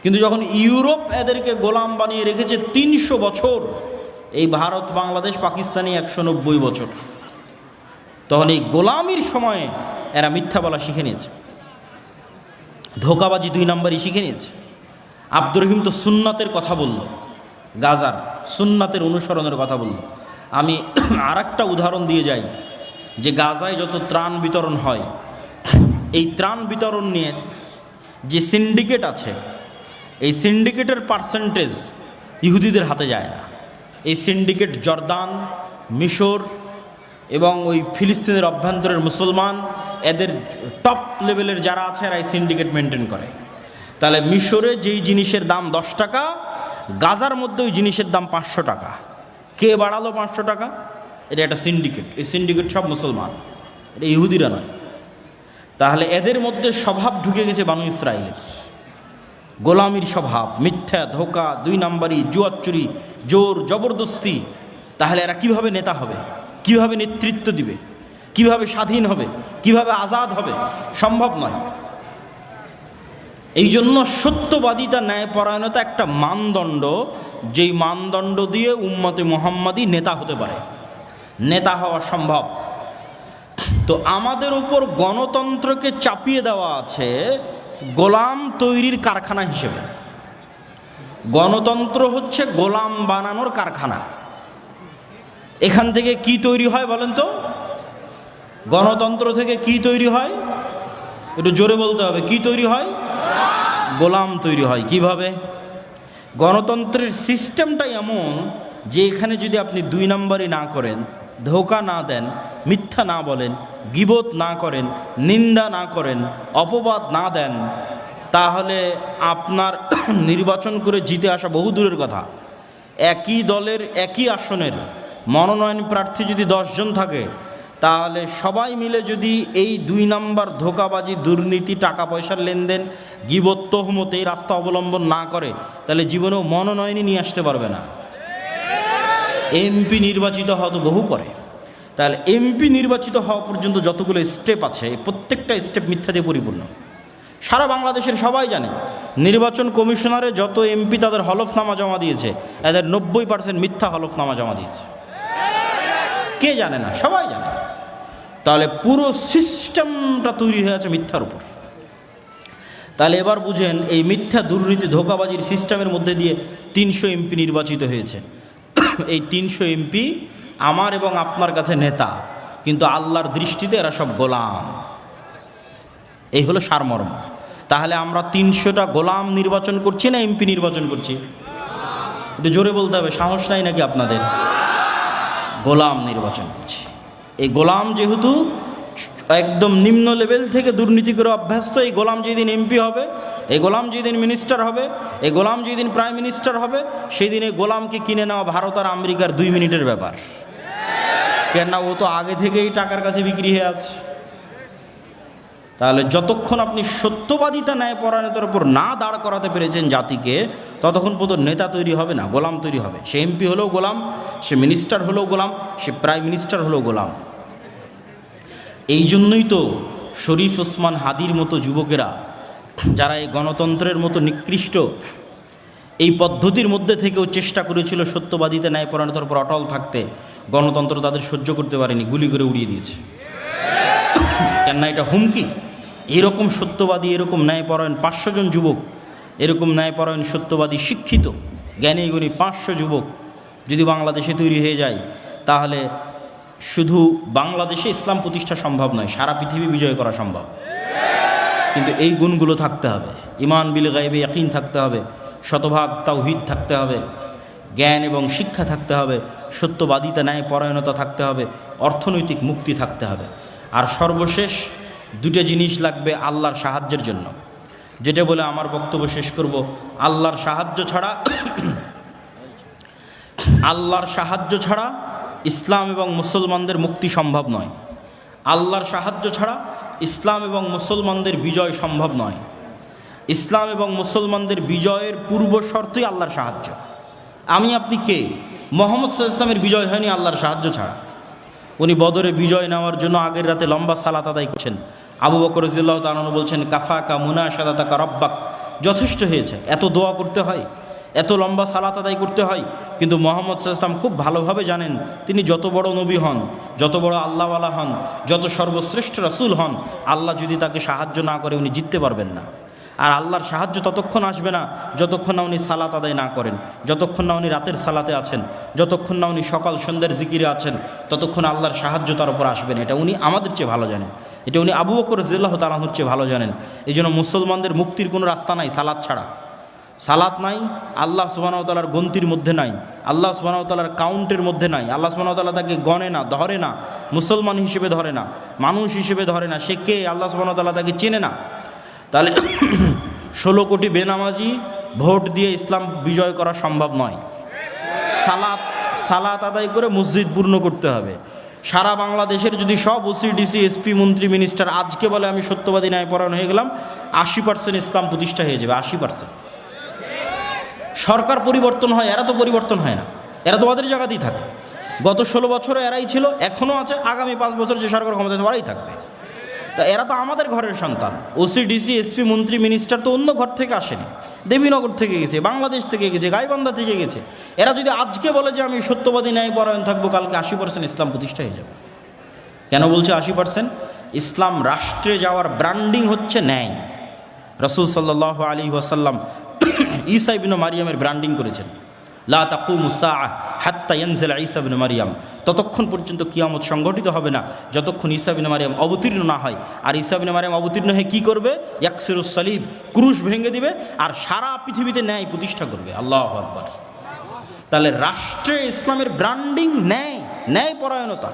কিন্তু যখন ইউরোপ এদেরকে গোলাম বানিয়ে রেখেছে 300 বছর, এই ভারত, বাংলাদেশ, পাকিস্তানি 190 বছর, তখন এই গোলামির সময়ে এরা মিথ্যা বলা শিখে নিয়েছে, ধোঁকাবাজি 2 নাম্বারই শিখে নিয়েছে। আব্দুর রহিম তো সুন্নাতের কথা বলল, গাজার সুন্নাতের অনুসরণের কথা বলল। আমি আর একটা উদাহরণ দিয়ে যাই, যে গাজায় যত ত্রাণ বিতরণ হয়, এই ত্রাণ বিতরণ নিয়ে যে সিন্ডিকেট আছে, এই সিন্ডিকেটের পার্সেন্টেজ ইহুদিদের হাতে যায় না। এই সিন্ডিকেট জর্দান, মিশর এবং ওই ফিলিস্তিনের অভ্যন্তরের মুসলমান, এদের টপ লেভেলের যারা আছে এরা এই সিন্ডিকেট মেনটেন করে। তাহলে মিশরে যেই জিনিসের দাম 10 টাকা, গাজার মধ্যে ওই জিনিসের দাম 500 টাকা। কে বাড়ালো 500 টাকা? এটা একটা সিন্ডিকেট। এই সিন্ডিকেট সব মুসলমান, এটা ইহুদিরা নয়। তাহলে এদের মধ্যে স্বভাব ঢুকে গেছে বানু ইসরাইলের, গোলামির স্বভাব, মিথ্যা, ধোঁকা, 2 নাম্বারি, জুয়া, চুরি, জোর জবরদস্তি। তাহলে এরা কিভাবে নেতা হবে, কিভাবে নেতৃত্ব দিবে, কিভাবে স্বাধীন হবে, কিভাবে আজাদ হবে? সম্ভব নয়। এই জন্য সত্যবাদিতা, ন্যায়পরায়ণতা একটা মানদণ্ড, যেই মানদণ্ড দিয়ে উম্মতে মুহাম্মাদি নেতা হতে পারে, নেতা হওয়া সম্ভব। তো আমাদের উপর গণতন্ত্রকে চাপিয়ে দেওয়া আছে গোলাম তৈরির কারখানা হিসেবে। গণতন্ত্র হচ্ছে গোলাম বানানোর কারখানা। এখান থেকে কি তৈরি হয় বলেন তো? গণতন্ত্র থেকে কি তৈরি হয়? একটু জোরে বলতে হবে, কি তৈরি হয়? গোলাম তৈরি হয়। কিভাবে? গণতন্ত্রের সিস্টেমটাই এমন যে এখানে যদি আপনি 2 নাম্বারই না করেন, ধোঁকা না দেন, মিথ্যা না বলেন, গীবত না করেন, নিন্দা না করেন, অপবাদ না দেন, তাহলে আপনার নির্বাচন করে জিতে আসা বহু দূরের কথা, একই দলের একই আসনের মনোনয়ন প্রার্থী যদি 10 জন থাকে, তাহলে সবাই মিলে যদি এই 2 নাম্বার ধোঁকাবাজি, দুর্নীতি, টাকা পয়সার লেনদেন, গীবত, তহমত এই রাস্তা অবলম্বন না করে, তাহলে জীবনেও মনোনয়নই নিয়ে আসতে পারবে না। এমপি নির্বাচিত হওয়া তো বহু পরে। তাহলে এমপি নির্বাচিত হওয়া পর্যন্ত যতগুলো স্টেপ আছে, প্রত্যেকটা স্টেপ মিথ্যা দিয়ে পরিপূর্ণ। সারা বাংলাদেশের সবাই জানে নির্বাচন কমিশনারে যত এমপি তাদের হলফনামা জমা দিয়েছে, এদের 90% মিথ্যা হলফনামা জমা দিয়েছে। কে জানে না? সবাই জানে। তাহলে পুরো সিস্টেমটা তৈরি হয়ে আছে মিথ্যার উপর। তাহলে এবার বুঝেন, এই মিথ্যা, দুর্নীতি, ধোঁকাবাজির সিস্টেমের মধ্যে দিয়ে 300 এমপি নির্বাচিত হয়েছে। এই 300 এমপি আমার এবং আপনার কাছে নেতা, কিন্তু আল্লাহর দৃষ্টিতে এরা সব গোলাম। এই হলো সারমর্ম। তাহলে আমরা 300টা গোলাম নির্বাচন করছি না এমপি নির্বাচন করছি? একটু জোরে বলতে হবে, সাহস নাই নাকি আপনাদের? গোলাম নির্বাচন করছি। এই গোলাম যেহেতু একদম নিম্ন লেভেল থেকে দুর্নীতি করে অভ্যস্ত, এই গোলাম যেদিন এমপি হবে, এই গোলাম যেদিন মিনিস্টার হবে, এই গোলাম যেদিন প্রাইম মিনিস্টার হবে, সেই দিন এই গোলামকে কিনে নেওয়া ভারত আর আমেরিকার 2 মিনিটের ব্যাপার। কেননা ও তো আগে থেকেই টাকার কাছে বিক্রি হয়ে আছে। তাহলে যতক্ষণ আপনি সত্যবাদিতা, ন্যায়পরায়ণতার উপর না দাঁড় করাতে পেরেছেন জাতিকে, ততক্ষণ পর্যন্ত নেতা তৈরি হবে না, গোলাম তৈরি হবে। সে এমপি হলেও গোলাম, সে মিনিস্টার হলেও গোলাম, সে প্রাইম মিনিস্টার হলেও গোলাম। এই জন্যই তো শরীফ ওসমান হাদির মতো যুবকেরা, যারা এই গণতন্ত্রের মতো নিকৃষ্ট এই পদ্ধতির মধ্যে থেকেও চেষ্টা করেছিল সত্যবাদিতা, ন্যায়পরায়ণতার উপর অটল থাকতে, গণতন্ত্র তাদের সহ্য করতে পারেনি, গুলি করে উড়িয়ে দিয়েছে। কেননা এটা হুমকি। এরকম সত্যবাদী, এরকম ন্যায়পরায়ণ 500 জন যুবক, এরকম ন্যায়পরায়ণ, সত্যবাদী, শিক্ষিত, জ্ঞানী গুণী 500 যুবক যদি বাংলাদেশে তৈরি হয়ে যায়, তাহলে শুধু বাংলাদেশে ইসলাম প্রতিষ্ঠা সম্ভব নয়, সারা পৃথিবী বিজয় করা সম্ভব। কিন্তু এই গুণগুলো থাকতে হবে। ঈমান বিল গায়বে ইয়াকিন থাকতে হবে, শতভাগ তাওহীদ থাকতে হবে, জ্ঞান এবং শিক্ষা থাকতে হবে, সত্যবাদিতা, ন্যায়পরায়ণতা থাকতে হবে, অর্থনৈতিক মুক্তি থাকতে হবে। আর সর্বশেষ 2টা জিনিস লাগবে আল্লাহর সাহায্যের জন্য, যেটা বলে আমার বক্তব্য শেষ করব। আল্লাহর সাহায্য ছাড়া আল্লাহর সাহায্য ছাড়া ইসলাম এবং মুসলমানদের মুক্তি সম্ভব নয়। আল্লাহর সাহায্য ছাড়া ইসলাম এবং মুসলমানদের বিজয় সম্ভব নয়। ইসলাম এবং মুসলমানদের বিজয়ের পূর্ব শর্তই আল্লাহর সাহায্য। আমি আপনি কে? মুহাম্মদ সাল্লাল্লাহু আলাইহি ওয়াসাল্লামের বিজয় হয়নি আল্লাহর সাহায্য ছাড়া। উনি বদরে বিজয় নেওয়ার জন্য আগের রাতে লম্বা সালাত আদায় করছেন। আবু বকর রাদিয়াল্লাহু তাআলা আনহু বলছেন, কাফাকা মুনাশাদাতাকা রব্বাক, যথেষ্ট হয়েছে। এত দোয়া করতে হয়, এত লম্বা সালাত আদায় করতে হয়। কিন্তু মুহাম্মদ সাল্লাল্লাহু আলাইহি ওয়াসাল্লাম খুব ভালোভাবে জানেন, তিনি যত বড় নবী হন, যত বড় আল্লাহওয়ালা হন, যত সর্বশ্রেষ্ঠ রাসূল হন, আল্লাহ যদি তাকে সাহায্য না করে উনি জিততে পারবেন না। আর আল্লাহর সাহায্য ততক্ষণ আসবে না যতক্ষণ না উনি সালাত আদায় না করেন, যতক্ষণ না উনি রাতের সালাতে আছেন, যতক্ষণ না উনি সকাল সন্ধ্যার জিকিরে আছেন, ততক্ষণ আল্লাহর সাহায্য তার উপর আসবে না। এটা উনি আমাদের চেয়ে ভালো জানেন, এটা উনি আবু বকর রাদিয়াল্লাহু তাআলা আনহুর চেয়ে ভালো জানেন। এই জন্য মুসলমানদের মুক্তির কোনো রাস্তা নাই সালাত ছাড়া। সালাত নাই, আল্লাহ সুবহানাহু ওয়া তাআলার গন্তির মধ্যে নাই, আল্লাহ সুবহানাহু ওয়া তাআলার কাউন্টের মধ্যে নাই। আল্লাহ সুবহানাহু ওয়া তাআলা তাকে গণে না, ধরে না, মুসলমান হিসেবে ধরে না, মানুষ হিসেবে ধরে না। সে কে? আল্লাহ সুবহানাহু ওয়া তাআলা তাকে চেনে না। তাহলে 16 কোটি বেনামাজি ভোট দিয়ে ইসলাম বিজয় করা সম্ভব নয়। সালাত আদায় করে মসজিদ পূর্ণ করতে হবে। সারা বাংলাদেশের যদি সব ওসি, ডিসি, এসপি, মন্ত্রী, মিনিস্টার আজকে বলে আমি সত্যবাদী, ন্যায়পরায়ণ হয়ে গেলাম, 80% ইসলাম প্রতিষ্ঠা হয়ে যাবে। 80%। সরকার পরিবর্তন হয়, এরা তো পরিবর্তন হয় না, এরা তো ওদের জায়গাতেই থাকে। গত 16 বছরে এরাই ছিল, এখনও আছে, আগামী 5 বছর যে সরকার ক্ষমতা আছে ওরাই থাকবে। তা এরা তো আমাদের ঘরের সন্তান। ওসি, ডিসি, এসপি, মন্ত্রী, মিনিস্টার তো অন্য ঘর থেকে আসেনি, দেবীনগর থেকে গেছে, বাংলাদেশ থেকে গেছে, গাইবান্ধা থেকে গেছে। এরা যদি আজকে বলে যে আমি সত্যবাদী, ন্যায়পরায়ণ থাকবো, কালকে 80% ইসলাম প্রতিষ্ঠা হয়ে যাবে। কেন বলছে 80%? ইসলাম রাষ্ট্রে যাওয়ার ব্র্যান্ডিং হচ্ছে ন্যায়। রাসূল সাল্লাল্লাহু আলাইহি ওয়াসাল্লাম ঈসা ইবনে মারিয়ামের ব্র্যান্ডিং করেছেন, লা তাকুমুস সাআহ হাত্তা ইয়ানজিলা ঈসা ইবনে মারিয়াম। ততক্ষণ পর্যন্ত কিয়ামত সংগঠিত হবে না যতক্ষণ ঈসা ইবনে মারিয়াম অবতীর্ণ না হয়। আর ঈসা ইবনে মারিয়াম অবতীর্ণ হয়ে কী করবে? ইয়াকসিরুস সালিব, ক্রুশ ভেঙে দিবে আর সারা পৃথিবীতে ন্যায় প্রতিষ্ঠা করবে। আল্লাহু আকবার। তাহলে রাষ্ট্রে ইসলামের ব্র্যান্ডিং ন্যায়, ন্যায়পরায়ণতা।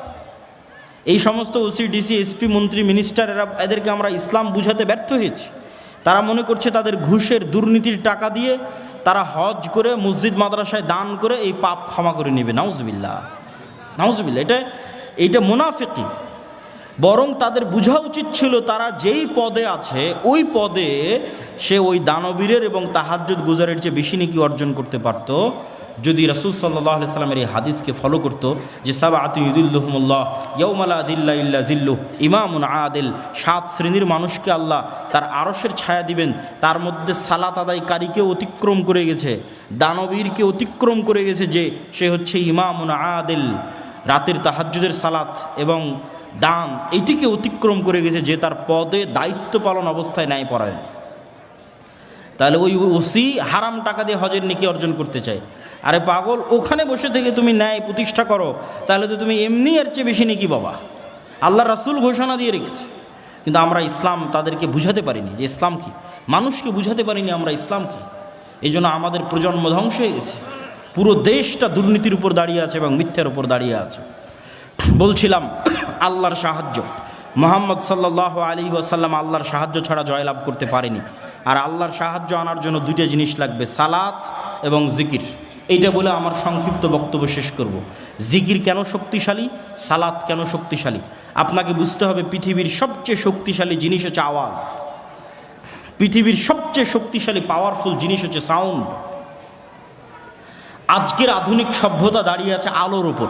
এই সমস্ত ওসি, ডিসি, এসপি, মন্ত্রী, মিনিস্টার, এদেরকে আমরা ইসলাম বুঝাতে ব্যর্থ হয়েছি। তারা মনে করছে তাদের ঘুষের, দুর্নীতির টাকা দিয়ে তারা হজ করে মসজিদ মাদ্রাসায় দান করে এই পাপ ক্ষমা করে নেবে। নাউজুবিল্লাহ, নাউজুবিল্লাহ। এইটা মুনাফিকি। বরং তাদের বোঝা উচিত ছিল তারা যেই পদে আছে ওই পদে সে ওই দানবীরের এবং তাহাজ্জুদ গুজারের চেয়ে বেশি নেকি অর্জন করতে পারত যদি রাসূল সাল্লাল্লাহু আলাইহি সাল্লামের এই হাদিসকে ফলো করতো যে সাবআতু ইউদিল্লুহুমুল্লাহ ইয়াউমা লা যিল্লা ইল্লা যিল্লুহ, ইমামুন আদিল, 7 শ্রেণীর মানুষকে আল্লাহ তার আরশের ছায়া দিবেন। তার মধ্যে সালাত আদায়কারীকে অতিক্রম করে গেছে, দানবীরকে অতিক্রম করে গেছে, যে সে হচ্ছে ইমামুন আদিল, রাতের তাহাজ্জুদের সালাত এবং দান এইটিকে অতিক্রম করে গেছে, যে তার পদে দায়িত্ব পালন অবস্থায় ন্যায় পরায়ণ। তাহলে ওই ওসি হারাম টাকা দিয়ে হজের নেকি অর্জন করতে চায়। আরে পাগল, ওখানে বসে থেকে তুমি ন্যায় প্রতিষ্ঠা করো, তাহলে তো তুমি এমনি এর চেয়ে বেশি নেকি বাবা। আল্লাহ রাসূল ঘোষণা দিয়ে রেখেছে, কিন্তু আমরা ইসলাম তাদেরকে বুঝাতে পারিনি যে ইসলাম কি, মানুষকে বুঝাতে পারিনি আমরা ইসলাম কি। এই জন্য আমাদের প্রজন্ম ধ্বংস হয়ে গেছে। পুরো দেশটা দুর্নীতির উপর দাঁড়িয়ে আছে এবং মিথ্যার উপর দাঁড়িয়ে আছে। বলছিলাম আল্লাহর সাহায্য, মুহাম্মদ সাল্লাল্লাহু আলাইহি ওয়াসাল্লাম আল্লাহর সাহায্য ছাড়া জয়লাভ করতে পারেনি। আর আল্লাহর সাহায্য আনার জন্য দুইটা জিনিস লাগবে, সালাত এবং জিকির। এইটা বলে আমার সংক্ষিপ্ত বক্তব্য শেষ করব। জিকির কেন শক্তিশালী, সালাত কেন শক্তিশালী, আপনাকে বুঝতে হবে। পৃথিবীর সবচেয়ে শক্তিশালী জিনিস হচ্ছে আওয়াজ। পৃথিবীর সবচেয়ে শক্তিশালী পাওয়ারফুল জিনিস হচ্ছে সাউন্ড। আজকের আধুনিক সভ্যতা দাঁড়িয়ে আছে আলোর ওপর।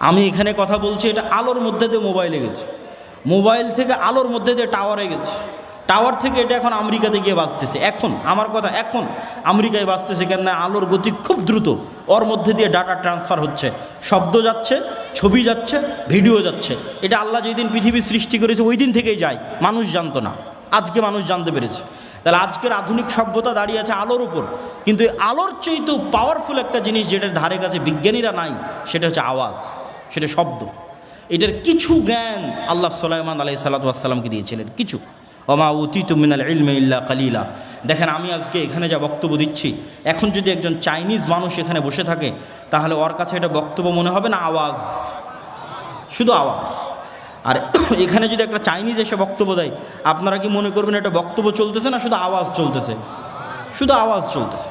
আমি এখানে কথা বলছি, এটা আলোর মধ্যে দিয়ে মোবাইলে গেছে, মোবাইল থেকে আলোর মধ্যে দিয়ে টাওয়ারে গেছে, টাওয়ার থেকে এটা এখন আমেরিকাতে গিয়ে বাজতেছে। এখন আমার কথা, এখন আমেরিকায় বাজতেছে, কেন না আলোর গতি খুব দ্রুত, ওর মধ্যে দিয়ে ডাটা ট্রান্সফার হচ্ছে, শব্দ যাচ্ছে, ছবি যাচ্ছে, ভিডিও যাচ্ছে। এটা আল্লাহ যেদিন পৃথিবী সৃষ্টি করেছে ওই দিন থেকেই যায়, মানুষ জানতো না, আজকে মানুষ জানতে পেরেছে। তাহলে আজকের আধুনিক সভ্যতা দাঁড়িয়ে আছে আলোর উপর, কিন্তু এই আলোর চেয়েতেও পাওয়ারফুল একটা জিনিস যেটার ধারে কাছে বিজ্ঞানীরা নাই, সেটা হচ্ছে আওয়াজ, সেটা শব্দ। এটার কিছু জ্ঞান আল্লাহ সুলাইমান আলাইহিস সালাতু ওয়াস সালামকে দিয়েছিলেন, কিছু। ওমা উতিতু মিনাল ইলমি ইল্লা কালিলা। দেখেন, আমি আজকে এখানে যা বক্তব্য দিচ্ছি, এখন যদি একজন চাইনিজ মানুষ এখানে বসে থাকে, তাহলে ওর কাছে এটা বক্তব্য মনে হবে না আওয়াজ, শুধু আওয়াজ। আর এখানে যদি একটা চাইনিজ এসে বক্তব্য দেয়, আপনারা কি মনে করবেন এটা বক্তব্য চলতেছে না শুধু আওয়াজ চলতেছে? শুধু আওয়াজ চলতেছে।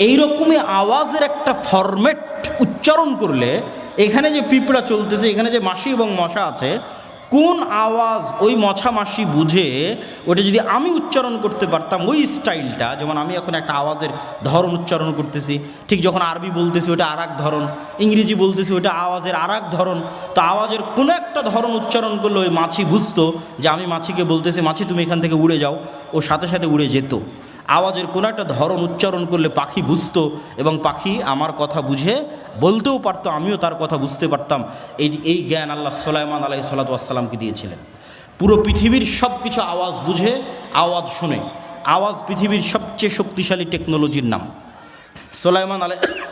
এইরকমই আওয়াজের একটা ফরম্যাট উচ্চারণ করলে এখানে যে পিঁপড়া চলতেছে, এখানে যে মাছি এবং মশা আছে, কোন আওয়াজ ওই মশা মাছি বুঝে ওটা যদি আমি উচ্চারণ করতে পারতাম ওই স্টাইলটা, যেমন আমি এখন একটা আওয়াজের ধরন উচ্চারণ করতেছি, ঠিক যখন আরবি বলতেছি ওটা আর এক ধরন, ইংরেজি বলতেছি ওটা আওয়াজের আর এক ধরন। তো আওয়াজের কোনো একটা ধরন উচ্চারণ করলে ওই মাছি বুঝতো যে আমি মাছিকে বলতেছি মাছি তুমি এখান থেকে উড়ে যাও, ও সাথে সাথে উড়ে যেত। আওয়াজের কোনো একটা ধরন উচ্চারণ করলে পাখি বুঝতো এবং পাখি আমার কথা বুঝে বলতেও পারতো, আমিও তার কথা বুঝতে পারতাম। এই জ্ঞান আল্লাহ সুলাইমান আলাইহিস সালাতু ওয়াস সালামকে দিয়েছিলেন। পুরো পৃথিবীর সব কিছু আওয়াজ বুঝে, আওয়াজ শুনে। আওয়াজ পৃথিবীর সবচেয়ে শক্তিশালী টেকনোলজির নাম।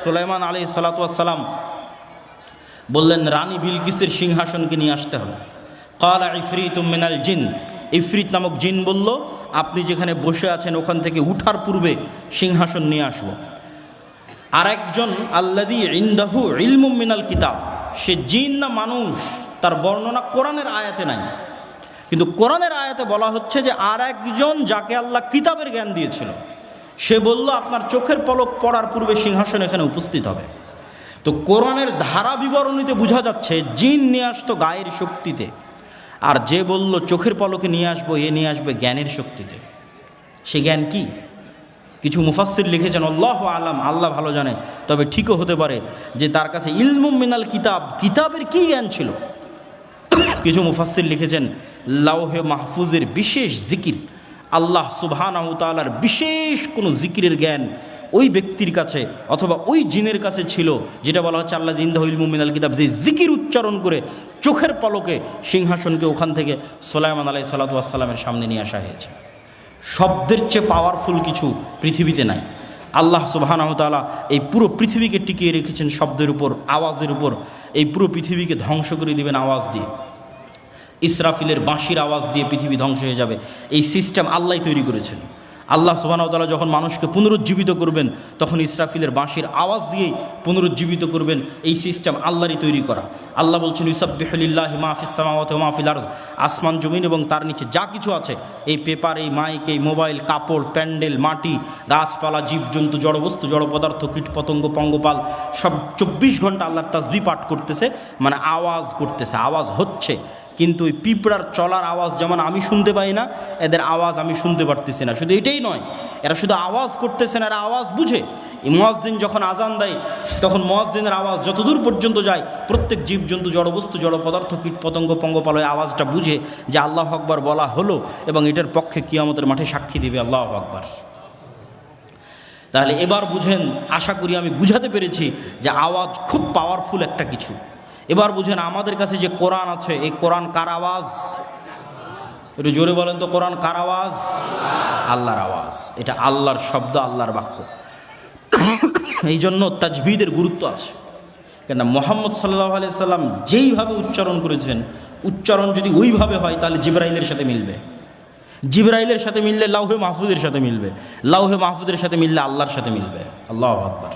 সুলাইমান আলাইহিস সালাতু ওয়াস সালাম বললেন রানী বিলকিসের সিংহাসনকে নিয়ে আসতে হবে। ক্বালা ইফরিতুম মিনাল জিন, ইফরিত নামক জিন বলল আপনি যেখানে বসে আছেন ওখান থেকে উঠার পূর্বে সিংহাসন নিয়ে আসব। আর একজন আল্লাযী ইনদাহু ইলমুম মিনাল কিতাব, সে জিন না মানুষ তার বর্ণনা কোরআনের আয়াতে নাই, কিন্তু কোরআনের আয়াতে বলা হচ্ছে যে আর একজন যাকে আল্লাহ কিতাবের জ্ঞান দিয়েছিল, সে বলল আপনার চোখের পলক পড়ার পূর্বে সিংহাসন এখানে উপস্থিত হবে। তো কোরআনের ধারা বিবরণীতে বোঝা যাচ্ছে জিন নিয়ে আসতো গায়ের শক্তিতে, আর যে বলল চোখের পলকে নিয়ে আসবো, এ নিয়ে আসবে জ্ঞানের শক্তিতে। সে জ্ঞান কি? কিছু মুফাসসির লিখেছেন আল্লাহু আলাম, আল্লাহ ভালো জানে, তবে ঠিকও হতে পারে যে তার কাছে ইলমুম মিনাল কিতাব, কিতাবের কি জ্ঞান ছিল। কিছু মুফাসসির লিখেছেন লাওহে মাহফুজের বিশেষ জিকির, আল্লাহ সুবহানাহু ওয়া তাআলার বিশেষ কোনো জিকিরের জ্ঞান ওই ব্যক্তির কাছে অথবা ওই জিনের কাছে ছিল, যেটা বলা হচ্ছে আল্লাহ ইনদাহু ইলমুম মিনাল কিতাব, যে জিকির উচ্চারণ করে চোখের পলকে সিংহাসনকে ওখান থেকে সুলাইমান আলাইহিস সালাতু ওয়াস সালামের সামনে নিয়ে আসা হয়েছে। শব্দের চেয়ে পাওয়ারফুল কিছু পৃথিবীতে নাই। আল্লাহ সুবহানাহু ওয়া তাআলা এই পুরো পৃথিবীকে টিকিয়ে রেখেছেন শব্দের উপর, আওয়াজের উপর। এই পুরো পৃথিবীকে ধ্বংস করে দিবেন আওয়াজ দিয়ে। ইসরাফিলের বাঁশির আওয়াজ দিয়ে পৃথিবী ধ্বংস হয়ে যাবে। এই সিস্টেম আল্লাহই তৈরি করেছেন। আল্লাহ সুবহানাহু ওয়া তাআলা যখন মানুষকে পুনরুজ্জীবিত করবেন তখন ইসরাফিলের বাঁশির আওয়াজ দিয়েই পুনরুজ্জীবিত করবেন। এই সিস্টেম আল্লাহরই তৈরি করা। আল্লাহ বলছেন ইউসাব্বিহু লিল্লাহি মা ফিস সামাওয়াতি ওয়া মা ফিল আরদ, আসমান জমিন এবং তার নিচে যা কিছু আছে, এই পেপার, এই মাইক, এই মোবাইল, কাপড়, প্যান্ডেল, মাটি, গাছপালা, জীবজন্তু, জড়বস্তু, জড় পদার্থ, কীট পতঙ্গ, পঙ্গপাল সব 24 ঘন্টা আল্লাহর তাসবিহ পাঠ করতেছে, মানে আওয়াজ করতেছে, আওয়াজ হচ্ছে। কিন্তু ওই পিঁপড়ার চলার আওয়াজ যেমন আমি শুনতে পাই না, এদের আওয়াজ আমি শুনতে পারতেছি না। শুধু এটাই নয়, এরা শুধু আওয়াজ করতেছে না, এরা আওয়াজ বুঝে। মুয়াজ্জিন যখন আজান দেয় তখন মুয়াজ্জিনের আওয়াজ যতদূর পর্যন্ত যায়, প্রত্যেক জীবজন্তু, জড়বস্তু, জড় পদার্থ, কীট পতঙ্গ, পঙ্গপাল ওই আওয়াজটা বুঝে যে আল্লাহু আকবার বলা হলো, এবং এটার পক্ষে কিয়ামতের মাঠে সাক্ষী দেবে আল্লাহু আকবার। তাহলে এবার বুঝেন, আশা করি আমি বুঝাতে পেরেছি যে আওয়াজ খুব পাওয়ারফুল একটা কিছু। এবার বুঝেন আমাদের কাছে যে কোরআন আছে, এই কোরআন কার আওয়াজ? একটু জোরে বলেন তো, কোরআন কার আওয়াজ? আল্লাহর আওয়াজ। এটা আল্লাহর শব্দ, আল্লাহর বাক্য। এই জন্য তাজবিদের গুরুত্ব আছে। কেন মুহাম্মদ সাল্লাল্লাহু আলাইহি সাল্লাম যেইভাবে উচ্চারণ করেছেন, উচ্চারণ যদি ওইভাবে হয় তাহলে জিবরাইলের সাথে মিলবে, জিবরাইলের সাথে মিললে লাউহে মাহফুজের সাথে মিলবে, লাউহে মাহফুজের সাথে মিললে আল্লাহর সাথে মিলবে। আল্লাহু আকবার।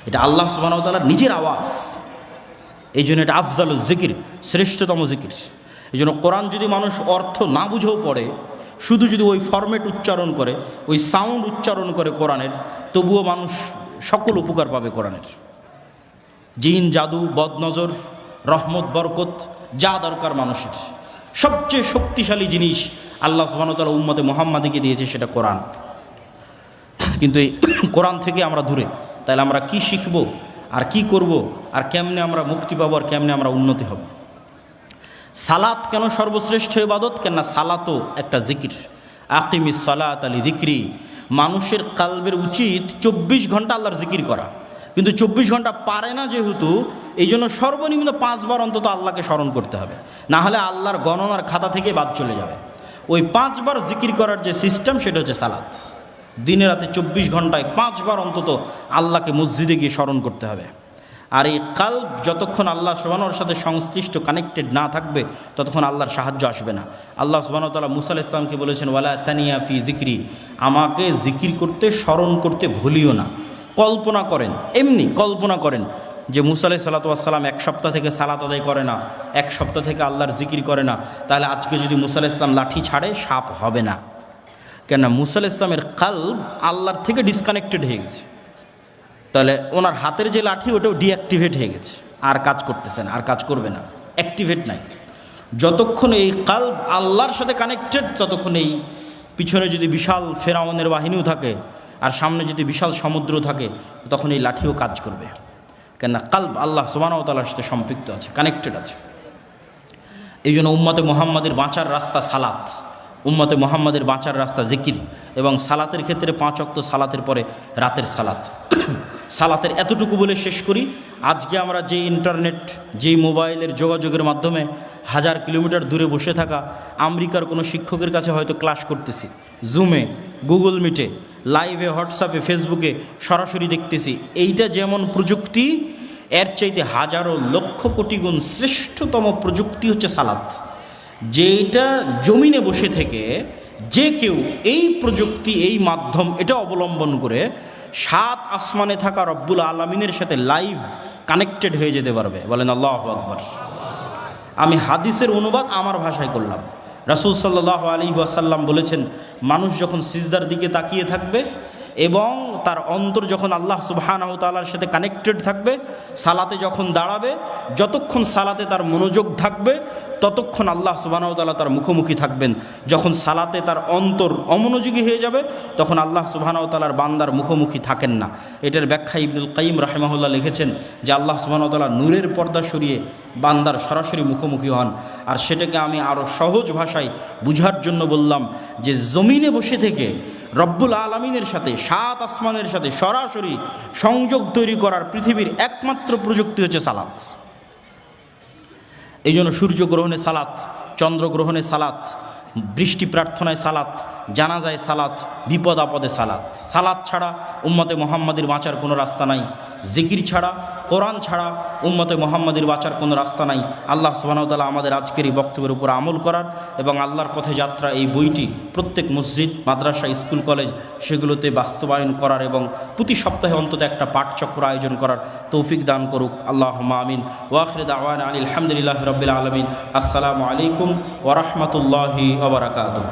এটা আল্লাহ সুবহানাহু ওয়া তাআলার নিজের আওয়াজ। এই জন্য এটা আফজালুজ জিকির, শ্রেষ্ঠতম জিকির। এই জন্য কোরআন যদি মানুষ অর্থ না বুঝেও পড়ে, শুধু যদি ওই ফরম্যাট উচ্চারণ করে, ওই সাউন্ড উচ্চারণ করে কোরআনের, তবুও মানুষ সকল উপকার পাবে কোরআনের। জিন, জাদু, বদনজর, রহমত, বরকত যা দরকার মানুষের, সবচেয়ে শক্তিশালী জিনিস আল্লাহ সুবহানাহু ওয়া তাআলা উম্মতে মুহাম্মাদীকে দিয়েছে, সেটা কোরআন। কিন্তু এই কোরআন থেকে আমরা দূরে। তাহলে আমরা কি শিখব আর কি করব আর কেমনে আমরা মুক্তি পাবো আর কেমনে আমরা উন্নতি হব? সালাত কেন সর্বশ্রেষ্ঠ ইবাদত? কেননা সালাতও একটা জিকির। আকিমিস সালাত আলি যিকরি। মানুষের কালবের উচিত 24 ঘন্টা আল্লাহর জিকির করা, কিন্তু 24 ঘন্টা পারে না যেহেতু, এই জন্য সর্বনিম্ন 5 বার অন্তত আল্লাহকে স্মরণ করতে হবে, না হলে আল্লাহর গণনার খাতা থেকে বাদ চলে যাবে। ওই 5 বার জিকির করার যে সিস্টেম, সেটা হচ্ছে সালাত। দিনে রাতে 24 ঘন্টায় 5 বার অন্তত আল্লাহকে মসজিদে গিয়ে স্মরণ করতে হবে। আর এই কালব যতক্ষণ আল্লাহ সুবহানাহু সাথে সংশ্লিষ্ট, কানেক্টেড না থাকবে, ততক্ষণ আল্লাহর সাহায্য আসবে না। আল্লাহ সুবহানাহু ওয়া তাআলা মুসা আলাইহিস সালামকে বলেছেন, ওয়ালা তানিয়া ফি যিকরি, আমাকে জিকির করতে, স্মরণ করতে ভুলিও না। কল্পনা করেন, এমনি কল্পনা করেন যে মুসা আলাইহিস সালাম 1 সপ্তাহ থেকে সালাত আদায় করে না, 1 সপ্তাহ থেকে আল্লাহর জিকির করে না, তাহলে আজকে যদি মুসা আলাইহিস সালাম লাঠি ছাড়ে, সাপ হবে না। কেন মুসা আলাইহিস সালামের কালব আল্লাহর থেকে ডিসকানেক্টেড হয়ে গেছে। তাহলে ওনার হাতের যে লাঠি, ওটাও ডিঅ্যাক্টিভেট হয়ে গেছে, আর কাজ করতেছে না, আর কাজ করবে না, অ্যাক্টিভেট নাই। যতক্ষণ এই কালব আল্লাহর সাথে কানেক্টেড, ততক্ষণ এই পিছনে যদি বিশাল ফেরাউনের বাহিনীও থাকে আর সামনে যদি বিশাল সমুদ্র থাকে, তখন এই লাঠিও কাজ করবে। কেননা কালব আল্লাহ সুবহানাহু ওয়া তাআলার সাথে সম্পৃক্ত আছে, কানেক্টেড আছে। এই জন্য উম্মতে মুহাম্মাদের বাঁচার রাস্তা সালাত, উম্মতে মুহাম্মাদের বাঁচার রাস্তা জিকির। এবং সালাতের ক্ষেত্রে 5 ওয়াক্ত সালাতের পরে রাতের সালাত। সালাতের এতটুকু বলে শেষ করি। আজকে আমরা যে ইন্টারনেট, যেই মোবাইলের যোগাযোগের মাধ্যমে 1000 কিলোমিটার দূরে বসে থাকা আমেরিকার কোনো শিক্ষকের কাছে হয়তো ক্লাস করতেছি, জুমে, গুগল মিটে, লাইভে, হোয়াটসঅ্যাপে, ফেসবুকে সরাসরি দেখতেছি। এইটা যেমন প্রযুক্তি, এর চাইতে হাজারো লক্ষ কোটি গুণ শ্রেষ্ঠতম প্রযুক্তি হচ্ছে সালাত। যেটা জমিনে বসে থেকে যে কেউ এই প্রযুক্তি, এই মাধ্যম, এটা অবলম্বন করে 7 আসমানে থাকা রব্বুল আলামিনের সাথে লাইভ কানেক্টেড হয়ে যেতে পারবে। বলেন আল্লাহু আকবার। আমি হাদিসের অনুবাদ আমার ভাষায় করলাম। রাসূল সাল্লাল্লাহু আলাইহি ওয়াসাল্লাম বলেছেন, মানুষ যখন সিজদার দিকে তাকিয়ে থাকবে এবং তার অন্তর যখন আল্লাহ সুবহানাহু ওয়া তাআলার সাথে কানেক্টেড থাকবে, সালাতে যখন দাঁড়াবে, যতক্ষণ সালাতে তার মনোযোগ থাকবে, ততক্ষণ আল্লাহ সুবহানাহু ওয়া তাআলা তার মুখোমুখি থাকবেন। যখন সালাতে তার অন্তর অমনোযোগী হয়ে যাবে, তখন আল্লাহ সুবহানাহু ওয়া তাআলার বান্দার মুখোমুখি থাকেন না। এটার ব্যাখ্যা ইবনুল কাইয়িম রাহিমাহুল্লাহ লিখেছেন যে আল্লাহ সুবহানাহু ওয়া তাআলা নূরের পর্দা সরিয়ে বান্দার সরাসরি মুখোমুখি হন। আর সেটাকে আমি আরও সহজ ভাষায় বুঝার জন্য বললাম যে জমিনে বসে থেকে রব্বুল আলামিনের সাথে, 7 আসমানের সাথে সরাসরি সংযোগ তৈরি করার পৃথিবীর একমাত্র প্রযুক্তি হচ্ছে সালাত। এই জন্য সূর্যগ্রহণে সালাত, চন্দ্রগ্রহণে সালাত, বৃষ্টি প্রার্থনায় সালাত, জানাজায় সালাত, বিপদ আপদে সালাত। সালাত ছাড়া উম্মতে মুহাম্মাদের বাঁচার কোনো রাস্তা নাই। জিকির ছাড়া, কোরআন ছাড়া উম্মতে মুহাম্মাদের বাঁচার কোনো রাস্তা নাই। আল্লাহ সুবহানাহু ওয়া তাআলা আমাদের আজকের এই বক্তব্যের উপর আমল করার এবং আল্লাহর পথে যাত্রা এই বইটি প্রত্যেক মসজিদ, মাদ্রাসা, স্কুল, কলেজ সেগুলোতে বাস্তবায়ন করার এবং প্রতি সপ্তাহে অন্তত একটা পাঠচক্র আয়োজন করার তৌফিক দান করুক। আল্লাহুম্মা আমিন। ওয়া আখিরু দাওয়ানা আলহামদুলিল্লাহি রাব্বিল আলামিন। আসসালামু আলাইকুম ওয়া রাহমাতুল্লাহি ওয়া বারাকাতুহু।